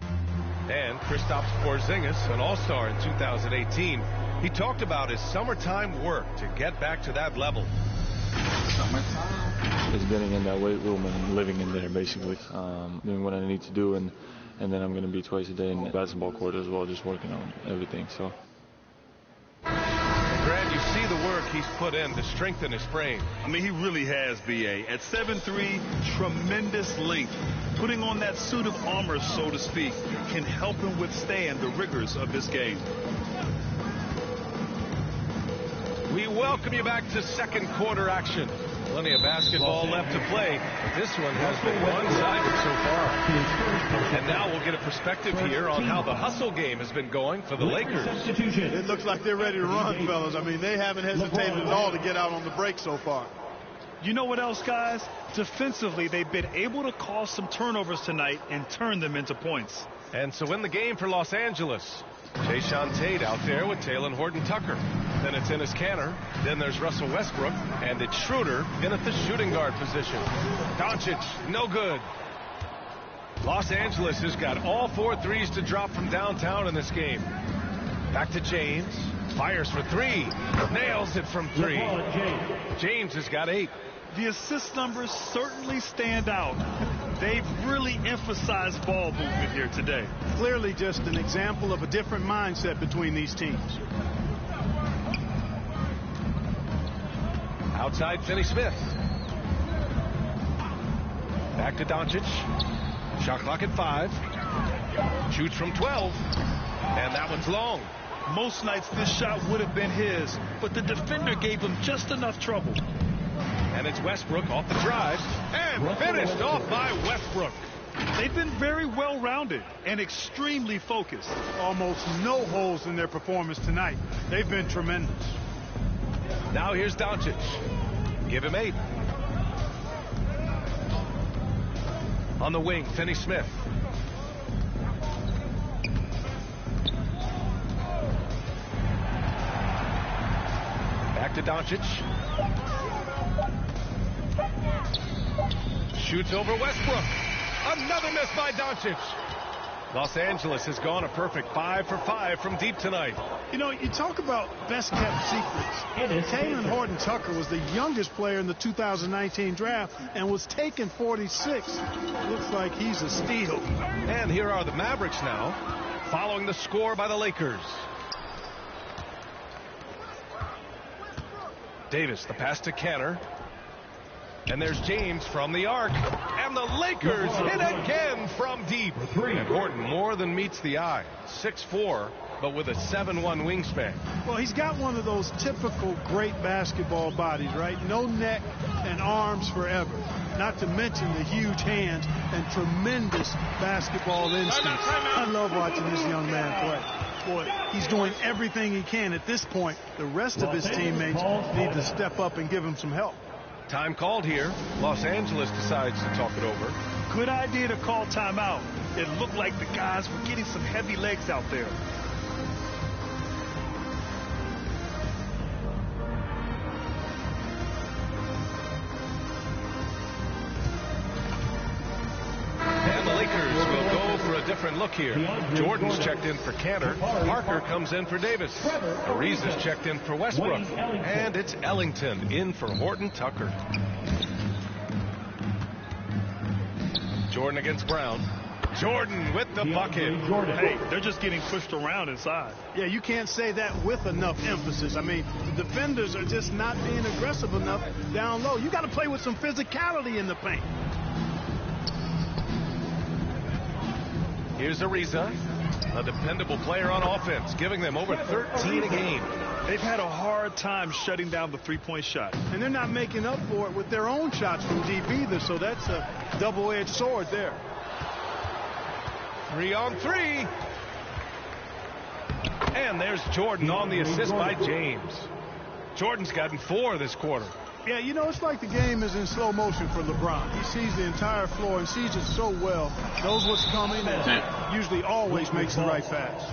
And Kristaps Porzingis, an all-star in 2018, he talked about his summertime work to get back to that level. It's getting in that weight room and living in there, basically, doing what I need to do, and then I'm going to be twice a day in the basketball court as well, just working on everything. So. Grant, you see the work he's put in to strengthen his frame. I mean, he really has, B.A. At 7'3", tremendous length. Putting on that suit of armor, so to speak, can help him withstand the rigors of this game. We welcome you back to second quarter action. Plenty of basketball left to play, but this one has been one-sided so far. And now we'll get a perspective here on how the hustle game has been going for the Lakers. It looks like they're ready to run, fellas. I mean, they haven't hesitated at all to get out on the break so far. You know what else, guys? Defensively, they've been able to cause some turnovers tonight and turn them into points. And so in the game for Los Angeles, Jae'Sean Tate out there with Talen Horton-Tucker. Then it's Enes Kanter. Then there's Russell Westbrook. And it's Schroeder in at the shooting guard position. Doncic, no good. Los Angeles has got all 4 threes to drop from downtown in this game. Back to James. Fires for 3. Nails it from 3. James has got 8. The assist numbers certainly stand out. They've really emphasized ball movement here today. Clearly just an example of a different mindset between these teams. Outside Finney-Smith. Back to Doncic. Shot clock at 5. Shoots from 12. And that one's long. Most nights this shot would have been his, but the defender gave him just enough trouble. And it's Westbrook off the drive. And finished off by Westbrook. They've been very well-rounded and extremely focused. Almost no holes in their performance tonight. They've been tremendous. Now here's Doncic. Give him 8. On the wing, Finney-Smith. Back to Doncic. Shoots over Westbrook. Another miss by Doncic. Los Angeles has gone a perfect 5 for 5 from deep tonight. You know, you talk about best-kept secrets. Talen Horton-Tucker was the youngest player in the 2019 draft and was taken 46. Looks like he's a steal. And here are the Mavericks now, following the score by the Lakers. Davis, the pass to Kanter. And there's James from the arc. And the Lakers hit again from deep. And Horton more than meets the eye. 6'4", but with a 7'1" wingspan. Well, he's got one of those typical great basketball bodies, right? No neck and arms forever. Not to mention the huge hands and tremendous basketball instincts. I love watching this young man play. Boy, he's doing everything he can at this point. The rest of his teammates need to step up and give him some help. Time called here. Los Angeles decides to talk it over. Good idea to call timeout. It looked like the guys were getting some heavy legs out there. And the Lakers will go for a different look here. Jordan's checked in for Kanter. Parker comes in for Davis. Ariza's checked in for Westbrook. And it's Ellington in for Horton-Tucker. Jordan against Brown. Jordan with the bucket. Hey, they're just getting pushed around inside. Yeah, you can't say that with enough emphasis. I mean, the defenders are just not being aggressive enough down low. You got to play with some physicality in the paint. Here's Ariza, a dependable player on offense, giving them over 13 a game. They've had a hard time shutting down the three-point shot. And they're not making up for it with their own shots from deep either, so that's a double-edged sword there. 3 on 3. And there's Jordan on the assist by James. Jordan's gotten 4 this quarter. Yeah, you know, it's like the game is in slow motion for LeBron. He sees the entire floor and sees it so well, knows what's coming, and usually always makes the right pass.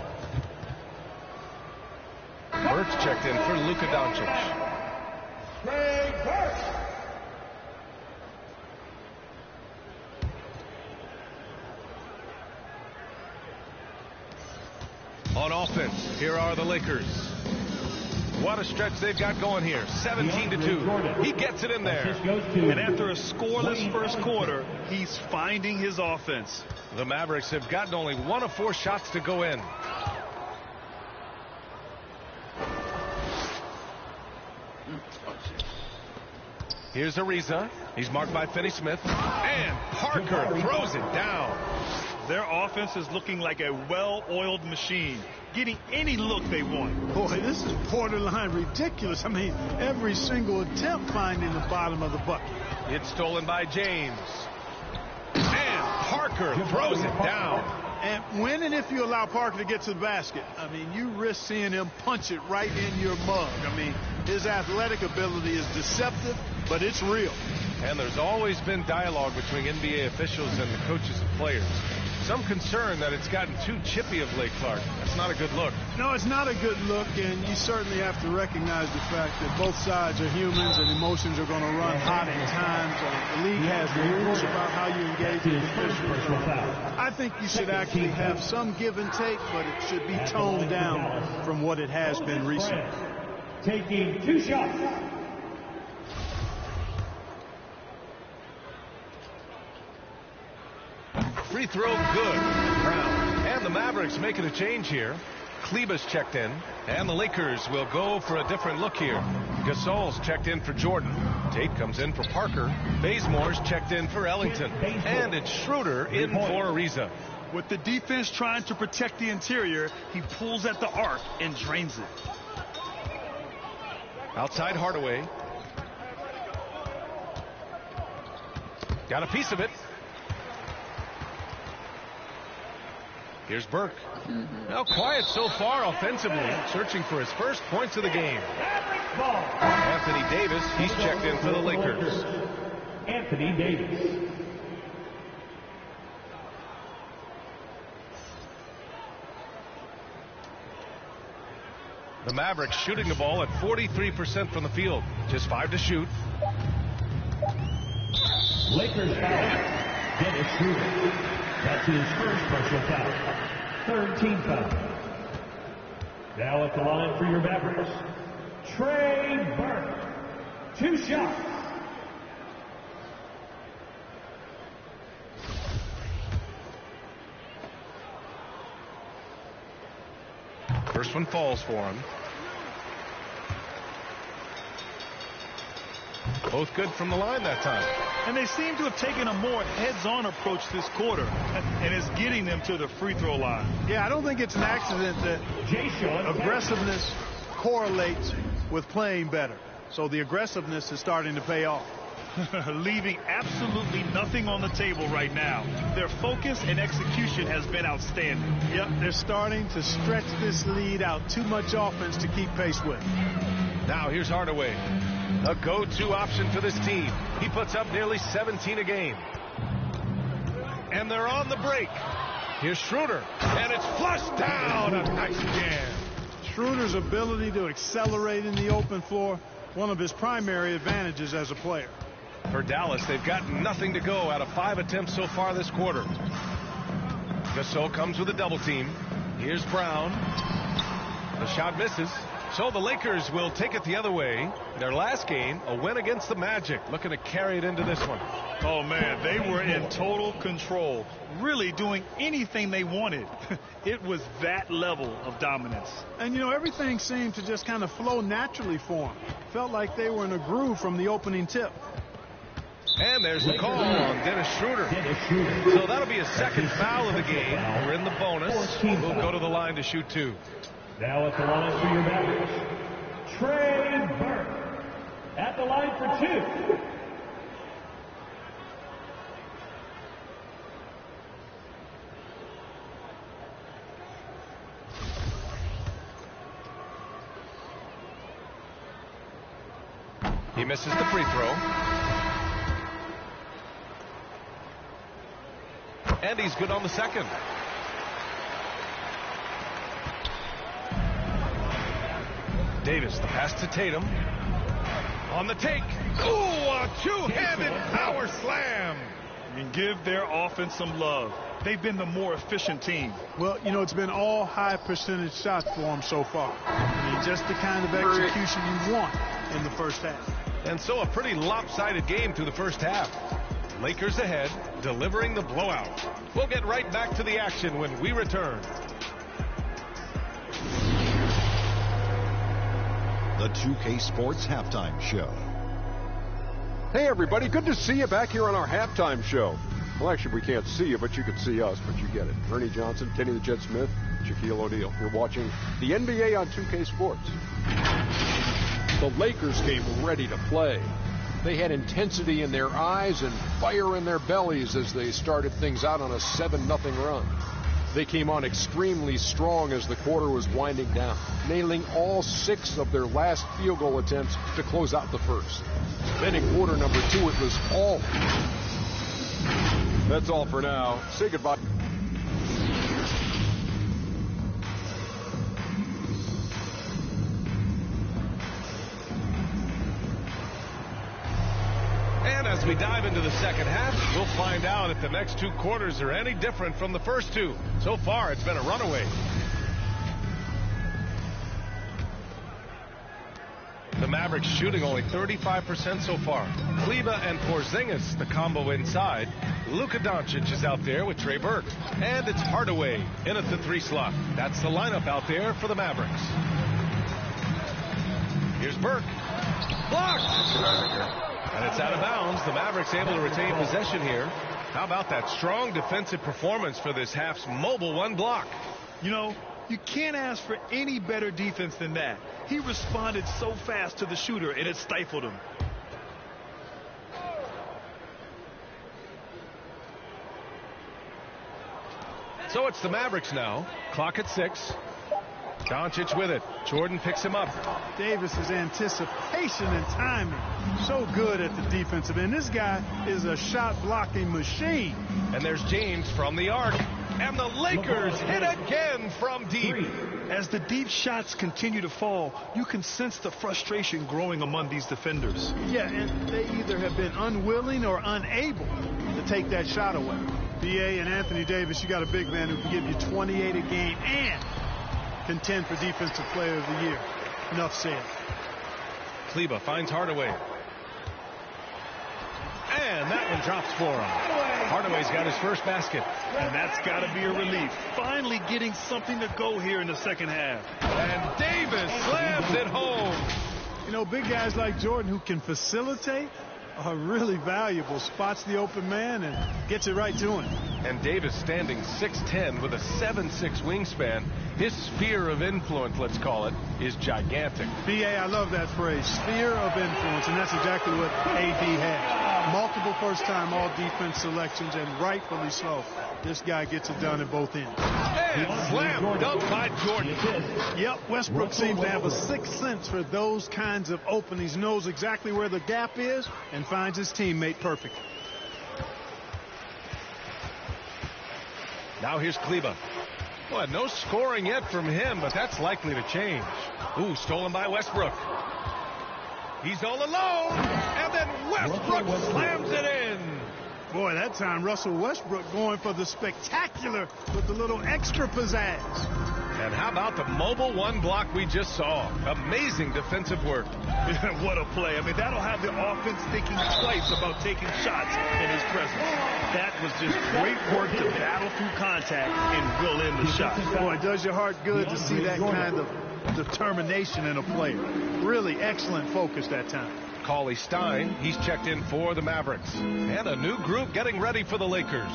Burks checked in for Luka Doncic. Trey Burks. On offense, here are the Lakers. What a stretch they've got going here. 17-2. He gets it in there. And after a scoreless first quarter, he's finding his offense. The Mavericks have gotten only 1 of 4 shots to go in. Here's Ariza. He's marked by Finney-Smith. And Parker throws it down. Their offense is looking like a well-oiled machine, getting any look they want. Boy, this is borderline ridiculous. I mean, every single attempt finding the bottom of the bucket. It's stolen by James. And Parker throws it down. And when and if you allow Parker to get to the basket, I mean, you risk seeing him punch it right in your mug. I mean, his athletic ability is deceptive, but it's real. And there's always been dialogue between NBA officials and the coaches and players. Some concern that it's gotten too chippy of late, Clark. That's not a good look. No, it's not a good look, and you certainly have to recognize the fact that both sides are humans and emotions are going to run hot at times. The league has rules about how you engage with officials. I think you should actually have some give and take, but it should be toned down from what it has been recently. Taking 2 shots. Free throw good. Brown. And the Mavericks making a change here. Kleber's checked in. And the Lakers will go for a different look here. Gasol's checked in for Jordan. Tate comes in for Parker. Bazemore's checked in for Ellington. And it's Schroeder in for Ariza. With the defense trying to protect the interior, he pulls at the arc and drains it. Outside Hardaway. Got a piece of it. Here's Burke. Now quiet so far offensively, searching for his first points of the game. Anthony Davis, he's checked in for the Lakers. Anthony Davis. The Mavericks shooting the ball at 43% from the field. Just 5 to shoot. Lakers foul. Dennis Schroeder. That's his first personal foul. 3rd team foul. Now at the line for your Mavericks, Trey Burke. 2 shots. First one falls for him. Both good from the line that time. And they seem to have taken a more heads-on approach this quarter, and it's getting them to the free throw line. Yeah, I don't think it's an accident that aggressiveness correlates with playing better. So the aggressiveness is starting to pay off. Leaving absolutely nothing on the table right now. Their focus and execution has been outstanding. Yep, they're starting to stretch this lead out. Too much offense to keep pace with. Now here's Hardaway. A go-to option for this team. He puts up nearly 17 a game. And they're on the break. Here's Schroeder. And it's flushed down. A nice jam. Schroeder's ability to accelerate in the open floor, one of his primary advantages as a player. For Dallas, they've got nothing to go out of 5 attempts so far this quarter. Gasol comes with a double team. Here's Brown. The shot misses. So the Lakers will take it the other way. Their last game, a win against the Magic, looking to carry it into this one. Oh, man, they were in total control, really doing anything they wanted. It was that level of dominance. And, you know, everything seemed to just kind of flow naturally for them. Felt like they were in a groove from the opening tip. And there's the call on Dennis Schroeder. So that'll be a second foul of the game. We're in the bonus. We'll go to the line to shoot 2. Now at the line for your Mavericks, Trey Burke. At the line for 2. He misses the free throw. And he's good on the second. Davis, the pass to Tatum. On the take. Ooh, a two-handed power slam. And give their offense some love. They've been the more efficient team. Well, you know, it's been all high percentage shots for them so far. I mean, just the kind of execution you want in the first half. And so a pretty lopsided game through the first half. Lakers ahead, delivering the blowout. We'll get right back to the action when we return. The 2K Sports Halftime Show. Hey, everybody. Good to see you back here on our halftime show. Well, actually, we can't see you, but you can see us, but you get it. Ernie Johnson, Kenny the Jet Smith, Shaquille O'Neal. You're watching the NBA on 2K Sports. The Lakers came ready to play. They had intensity in their eyes and fire in their bellies as they started things out on a 7-0 run. They came on extremely strong as the quarter was winding down, nailing all 6 of their last field goal attempts to close out the first. Then in quarter number 2, it was all. That's all for now. Say goodbye. And as we dive into the second half, we'll find out if the next 2 quarters are any different from the first 2. So far, it's been a runaway. The Mavericks shooting only 35% so far. Kleber and Porzingis, the combo inside. Luka Doncic is out there with Trey Burke. And it's Hardaway in at the 3 slot. That's the lineup out there for the Mavericks. Here's Burke. Blocked! And it's out of bounds. The Mavericks able to retain possession here. How about that strong defensive performance for this half's mobile 1 block? You know, you can't ask for any better defense than that. He responded so fast to the shooter, and it stifled him. So it's the Mavericks now. Clock at 6. Doncic with it. Jordan picks him up. Davis's anticipation and timing, so good at the defensive end. This guy is a shot-blocking machine. And there's James from the arc. And the Lakers hit again from deep. As the deep shots continue to fall, you can sense the frustration growing among these defenders. Yeah, and they either have been unwilling or unable to take that shot away. B.A. and Anthony Davis, you got a big man who can give you 28 a game and contend for Defensive Player of the Year. Enough said. Kleber finds Hardaway. And that one drops for him. Hardaway's got his first basket. And that's got to be a relief. Finally getting something to go here in the second half. And Davis slams it home. You know, big guys like Jordan who can facilitate are really valuable. Spots the open man and gets it right to him. And Davis standing 6'10" with a 7'6" wingspan. His sphere of influence, let's call it, is gigantic. B.A., I love that phrase, sphere of influence, and that's exactly what A.D. has. Multiple first-time all-defense selections, and rightfully so. This guy gets it done at both ends. And slam dunk by Jordan. Yep, Westbrook seems to have a sixth sense for those kinds of openings. Knows exactly where the gap is and finds his teammate perfectly. Now here's Kleber. Well, no scoring yet from him, but that's likely to change. Ooh, stolen by Westbrook. He's all alone, and then Westbrook slams it in. Boy, that time Russell Westbrook going for the spectacular with a little extra pizzazz. And how about the mobile 1 block we just saw? Amazing defensive work. What a play. I mean, that'll have the offense thinking twice about taking shots in his presence. That was just great work to battle through contact and will in the shot. Boy, it does your heart good to see that kind of determination in a player. Really excellent focus that time. Cauley Stein, he's checked in for the Mavericks. And a new group getting ready for the Lakers.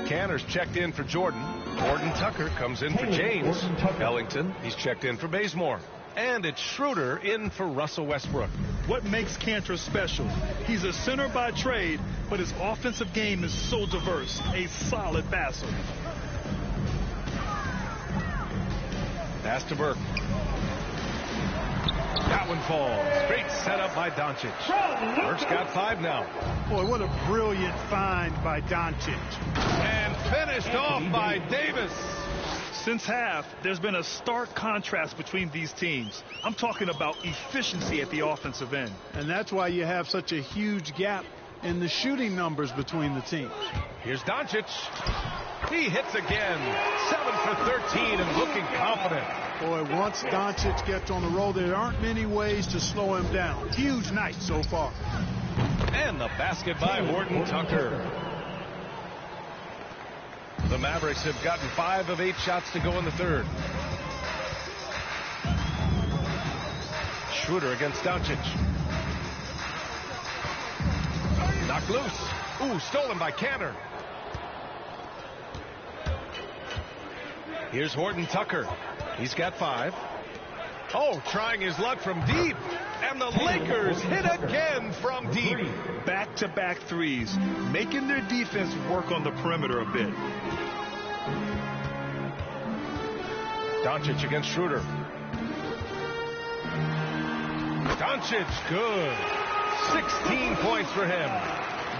Canner's checked in for Jordan. Gordon Tucker comes in for James. Ellington, he's checked in for Bazemore. And it's Schroeder in for Russell Westbrook. What makes Cantor special? He's a center by trade, but his offensive game is so diverse. A solid passer. Pass to Burke. That one falls. Great setup by Doncic. Burke's got 5 now. Boy, what a brilliant find by Doncic. And finished off by Davis. Since half, there's been a stark contrast between these teams. I'm talking about efficiency at the offensive end. And that's why you have such a huge gap in the shooting numbers between the teams. Here's Doncic. He hits again. 7 for 13 and looking confident. Boy, once Doncic gets on the roll, there aren't many ways to slow him down. Huge night so far. And the basket by Horton Tucker. The Mavericks have gotten 5 of 8 shots to go in the third. Schroeder against Doncic. Knocked loose. Ooh, stolen by Kanter. Here's Horton Tucker. He's got 5. Oh, trying his luck from deep. And the Lakers hit again from deep. Back-to-back threes, making their defense work on the perimeter a bit. Doncic against Schroeder. Doncic, good. 16 points for him.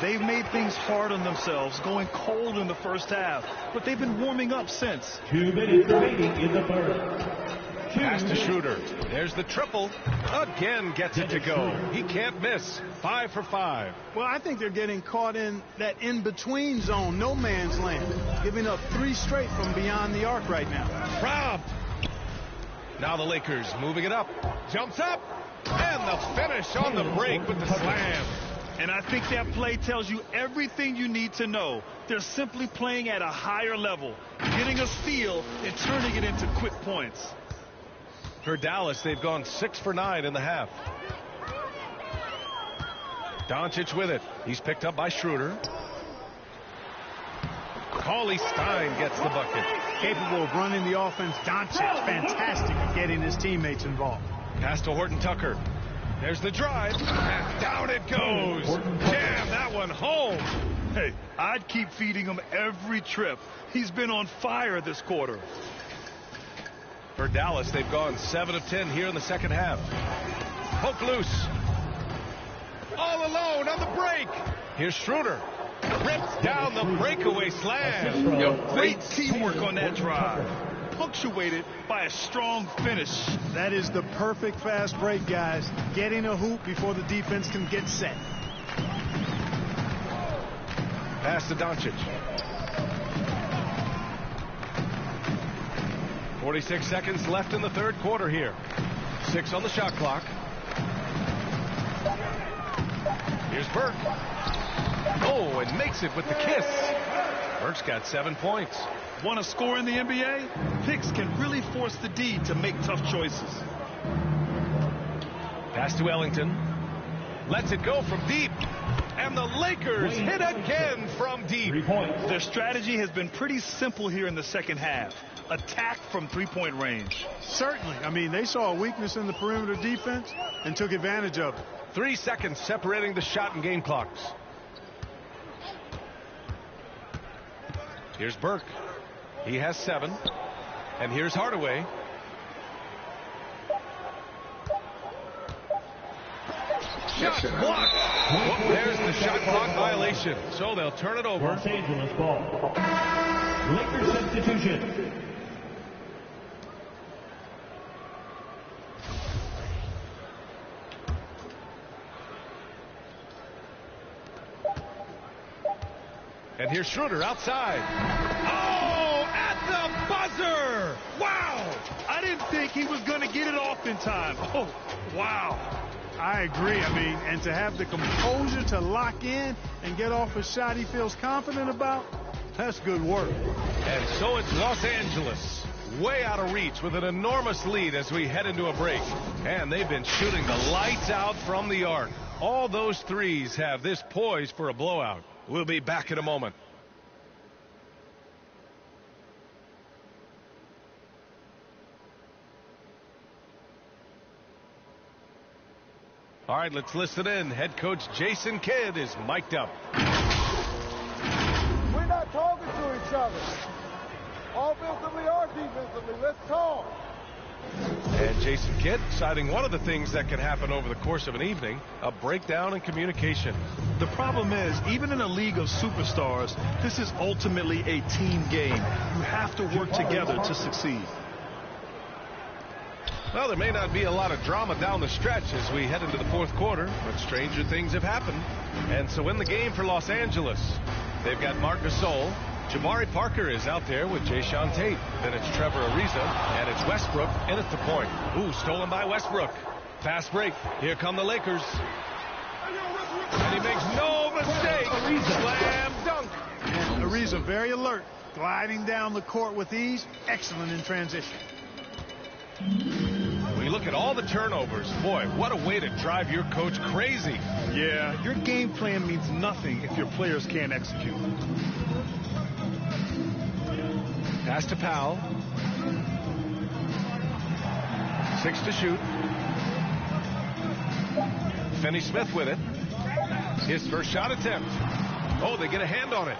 They've made things hard on themselves, going cold in the first half, but they've been warming up since. 2 minutes remaining in the third. Pass to Schroeder. There's the triple. Again gets it to go. He can't miss. 5 for 5. Well, I think they're getting caught in that in-between zone, no man's land, giving up 3 straight from beyond the arc right now. Robbed. Now the Lakers moving it up. Jumps up. And the finish on the break with the slam. And I think that play tells you everything you need to know. They're simply playing at a higher level, getting a steal and turning it into quick points. For Dallas, they've gone 6 for 9 in the half. Doncic with it. He's picked up by Schroeder. Cauley Stein gets the bucket. Capable of running the offense. Doncic, fantastic at getting his teammates involved. Pass to Horton Tucker. There's the drive. And down it goes. Jam that one home. Hey, I'd keep feeding him every trip. He's been on fire this quarter. For Dallas, they've gone 7 of 10 here in the second half. Poke loose. All alone on the break. Here's Schroeder. Rips down the breakaway slam. Great teamwork on that drive. Punctuated by a strong finish. That is the perfect fast break, guys. Getting a hoop before the defense can get set. Pass to Doncic. 46 seconds left in the third quarter here. 6 on the shot clock. Here's Burke. Oh, and makes it with the kiss. Burke's got 7 points. Want to score in the NBA? Picks can really force the D to make tough choices. Pass to Ellington. Lets it go from deep. And the Lakers hit again from deep. Their strategy has been pretty simple here in the second half. Attack from three-point range. Certainly. I mean, they saw a weakness in the perimeter defense and took advantage of it. 3 seconds separating the shot and game clocks. Here's Burke. He has 7. And here's Hardaway. Shot blocked. Oh, there's the shot clock violation. So they'll turn it over. Los Angeles ball. Lakers substitution. And here's Schroeder outside. Oh, at the buzzer! Wow! I didn't think he was going to get it off in time. Oh, wow. I agree. I mean, and to have the composure to lock in and get off a shot he feels confident about, that's good work. And so it's Los Angeles, way out of reach with an enormous lead as we head into a break. And they've been shooting the lights out from the arc. All those threes have this poised for a blowout. We'll be back in a moment. All right, let's listen in. Head coach Jason Kidd is mic'd up. We're not talking to each other. Offensively or defensively, let's talk. And Jason Kidd citing one of the things that can happen over the course of an evening, a breakdown in communication. The problem is, even in a league of superstars, this is ultimately a team game. You have to work together to succeed. Well, there may not be a lot of drama down the stretch as we head into the fourth quarter, but stranger things have happened. And so in the game for Los Angeles, they've got Marc Gasol. Jabari Parker is out there with Jae'Sean Tate. Then it's Trevor Ariza, and it's Westbrook in at the point. Ooh, stolen by Westbrook. Fast break. Here come the Lakers. And he makes no mistake. Slam dunk. And Ariza very alert, gliding down the court with ease. Excellent in transition. We look at all the turnovers. Boy, what a way to drive your coach crazy. Yeah, your game plan means nothing if your players can't execute. Pass to Powell. 6 to shoot. Finney-Smith with it. His first shot attempt. Oh, they get a hand on it.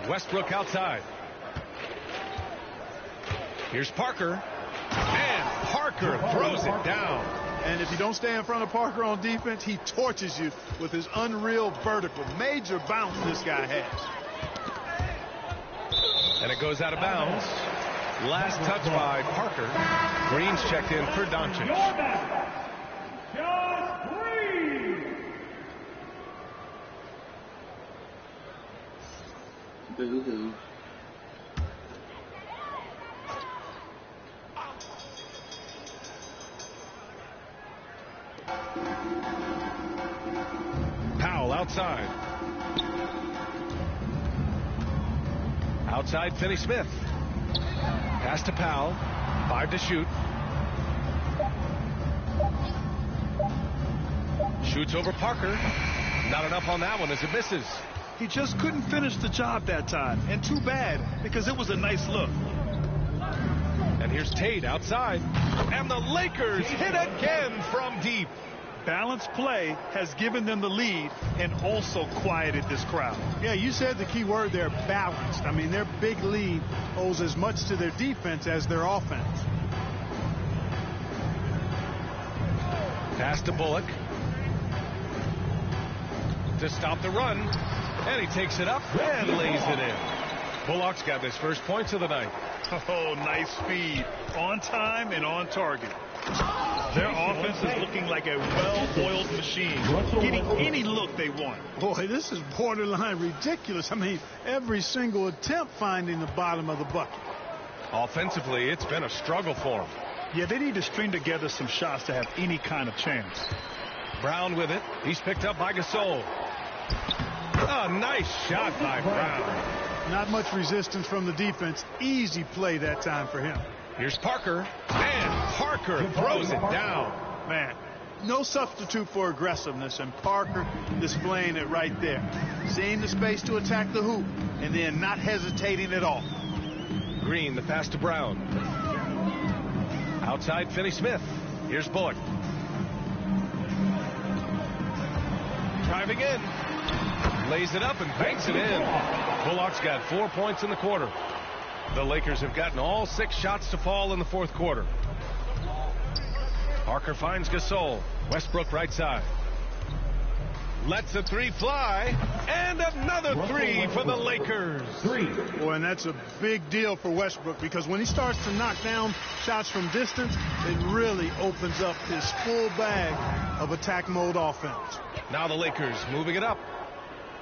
Westbrook outside. Here's Parker. And Parker throws it down. And if you don't stay in front of Parker on defense, he torches you with his unreal vertical. Major bounce this guy has. And it goes out of bounds. Last touch by Parker. Green's checked in for Doncic. Boo-hoo. Powell outside. Outside Finney-Smith. Pass to Powell. 5 to shoot. Shoots over Parker. Not enough on that one as it misses. He just couldn't finish the job that time. And too bad, because it was a nice look. And here's Tate outside. And the Lakers hit again from deep. Balanced play has given them the lead and also quieted this crowd. Yeah, you said the key word there, balanced. I mean, their big lead owes as much to their defense as their offense. Pass to Bullock. To stop the run. And he takes it up and lays it in. Bullock's got his first points of the night. Oh, nice speed. On time and on target. Their offense is looking like a well-oiled machine, getting any look they want. Boy, this is borderline ridiculous. I mean, every single attempt finding the bottom of the bucket. Offensively, it's been a struggle for them. Yeah, they need to string together some shots to have any kind of chance. Brown with it. He's picked up by Gasol. A nice shot by Brown. Not much resistance from the defense. Easy play that time for him. Here's Parker. And Parker throws it down. Man, no substitute for aggressiveness, and Parker displaying it right there. Seeing the space to attack the hoop, and then not hesitating at all. Green, the pass to Brown. Outside Finney-Smith. Here's Bullock. Driving in. Lays it up and banks it in. Bullock's got 4 points in the quarter. The Lakers have gotten all 6 shots to fall in the fourth quarter. Parker finds Gasol. Westbrook right side. Lets a 3 fly. And another 3 for the Lakers. Boy, and that's a big deal for Westbrook, because when he starts to knock down shots from distance, it really opens up his full bag of attack mode offense. Now the Lakers moving it up.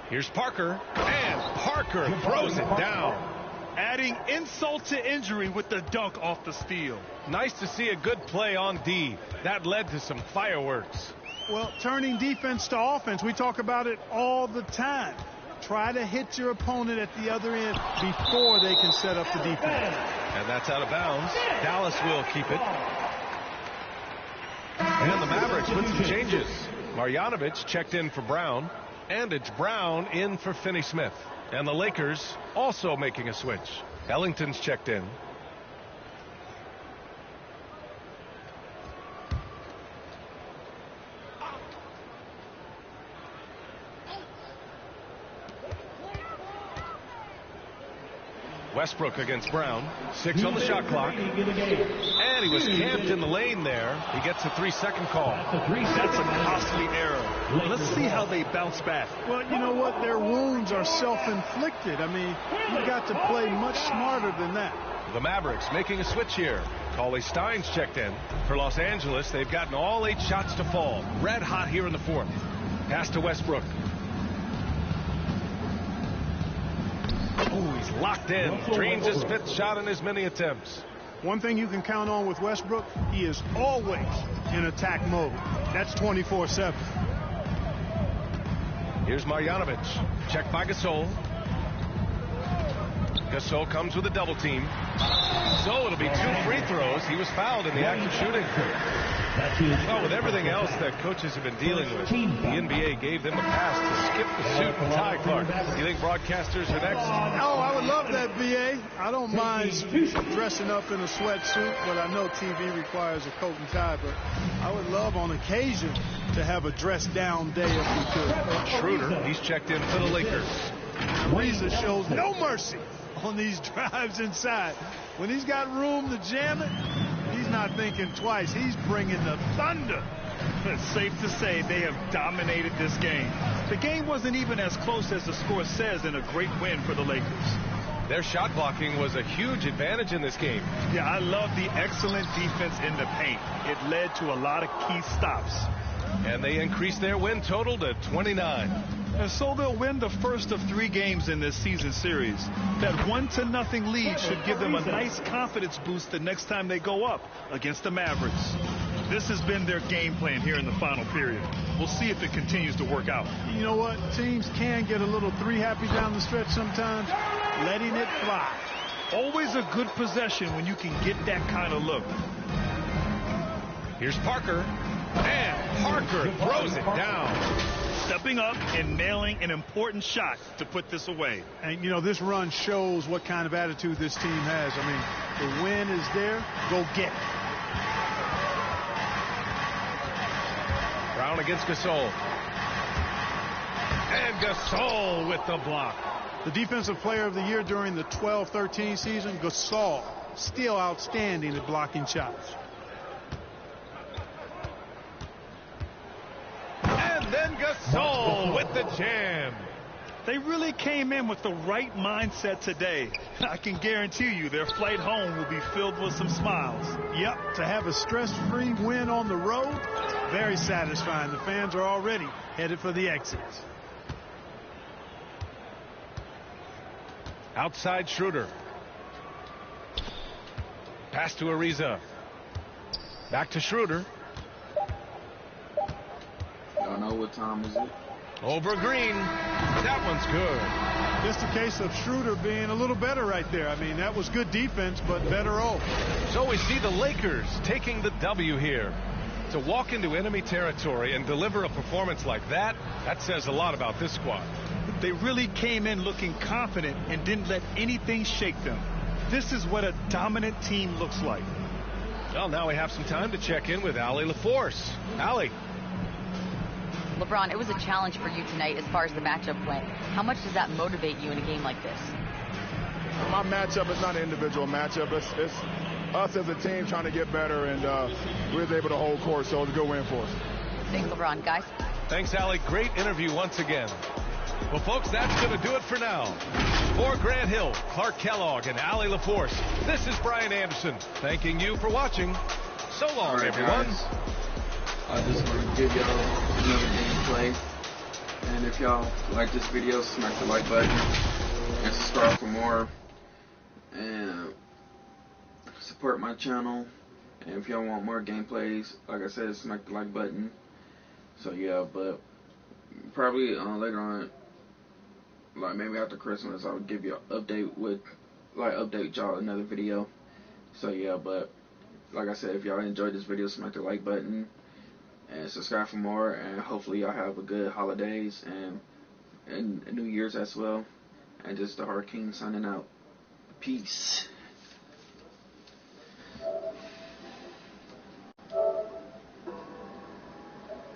Here's Parker. And Parker throws it down. Adding insult to injury with the dunk off the steal. Nice to see a good play on D. That led to some fireworks. Well, turning defense to offense, we talk about it all the time. Try to hit your opponent at the other end before they can set up the defense. And that's out of bounds. Dallas will keep it. And the Mavericks with some changes. Marjanovic checked in for Brown. And it's Brown in for Finney-Smith. And the Lakers also making a switch. Ellington's checked in. Westbrook against Brown. 6 on the shot clock. And he was camped in the lane there. He gets a 3-second call. That's a costly error. Let's see how they bounce back. Well, you know what? Their wounds are self-inflicted. I mean, you've got to play much smarter than that. The Mavericks making a switch here. Cauley Steins checked in. For Los Angeles, they've gotten all 8 shots to fall. Red hot here in the 4th. Pass to Westbrook. Oh, he's locked in. Drains his 5th shot in as many attempts. One thing you can count on with Westbrook, he is always in attack mode. That's 24/7. Here's Marjanovic. Checked by Gasol. Gasol comes with a double team. So it'll be 2 free throws. He was fouled in the act of shooting. Well, with everything else that coaches have been dealing with, the NBA gave them a pass to skip the suit and tie, Clark. Do you think broadcasters are next? Oh, I would love that, BA. I don't mind dressing up in a sweatsuit, but I know TV requires a coat and tie. But I would love on occasion to have a dress-down day if we could. Schroeder, he's checked in for the Lakers. Ariza shows no mercy on these drives inside. When he's got room to jam it, he's not thinking twice. He's bringing the thunder. It's safe to say they have dominated this game. The game wasn't even as close as the score says in a great win for the Lakers. Their shot blocking was a huge advantage in this game. Yeah, I love the excellent defense in the paint. It led to a lot of key stops. And they increased their win total to 29. And so they'll win the first of 3 games in this season series. That 1-0 lead should give them a nice confidence boost the next time they go up against the Mavericks. This has been their game plan here in the final period. We'll see if it continues to work out. You know what? Teams can get a little 3-happy down the stretch sometimes. Letting it fly. Always a good possession when you can get that kind of look. Here's Parker. And Parker throws it down. Stepping up and nailing an important shot to put this away. And, you know, this run shows what kind of attitude this team has. I mean, the win is there. Go get it. Brown against Gasol. And Gasol with the block. The defensive player of the year during the 12-13 season, Gasol, still outstanding at blocking shots. And then Gasol with the jam. They really came in with the right mindset today. I can guarantee you their flight home will be filled with some smiles. Yep, to have a stress-free win on the road, very satisfying. The fans are already headed for the exits. Outside Schroeder. Pass to Ariza. Back to Schroeder. Y'all know what time is it? Over Green. That one's good. Just a case of Schroeder being a little better right there. I mean, that was good defense, but better O. So we see the Lakers taking the W here. To walk into enemy territory and deliver a performance like that, that says a lot about this squad. They really came in looking confident and didn't let anything shake them. This is what a dominant team looks like. Well, now we have some time to check in with Allie LaForce. Allie. LeBron, it was a challenge for you tonight as far as the matchup went. How much does that motivate you in a game like this? My matchup is not an individual matchup. It's us as a team trying to get better, and we were able to hold court, so it was a good win for us. Thanks, LeBron. Guys? Thanks, Allie. Great interview once again. Well, folks, that's going to do it for now. For Grant Hill, Clark Kellogg, and Allie LaForce, this is Brian Anderson, thanking you for watching. So long, everyone. Guys, I just want to give y'all another gameplay. And if y'all like this video, smack the like button and subscribe for more. And support my channel. And if y'all want more gameplays, like I said, smack the like button. So yeah, but probably later on, like maybe after Christmas, I'll give you an update with, update y'all another video. So yeah, but like I said, if y'all enjoyed this video, smack the like button and subscribe for more. And hopefully y'all have a good holidays and New Year's as well. And just the Hurricane signing out. Peace.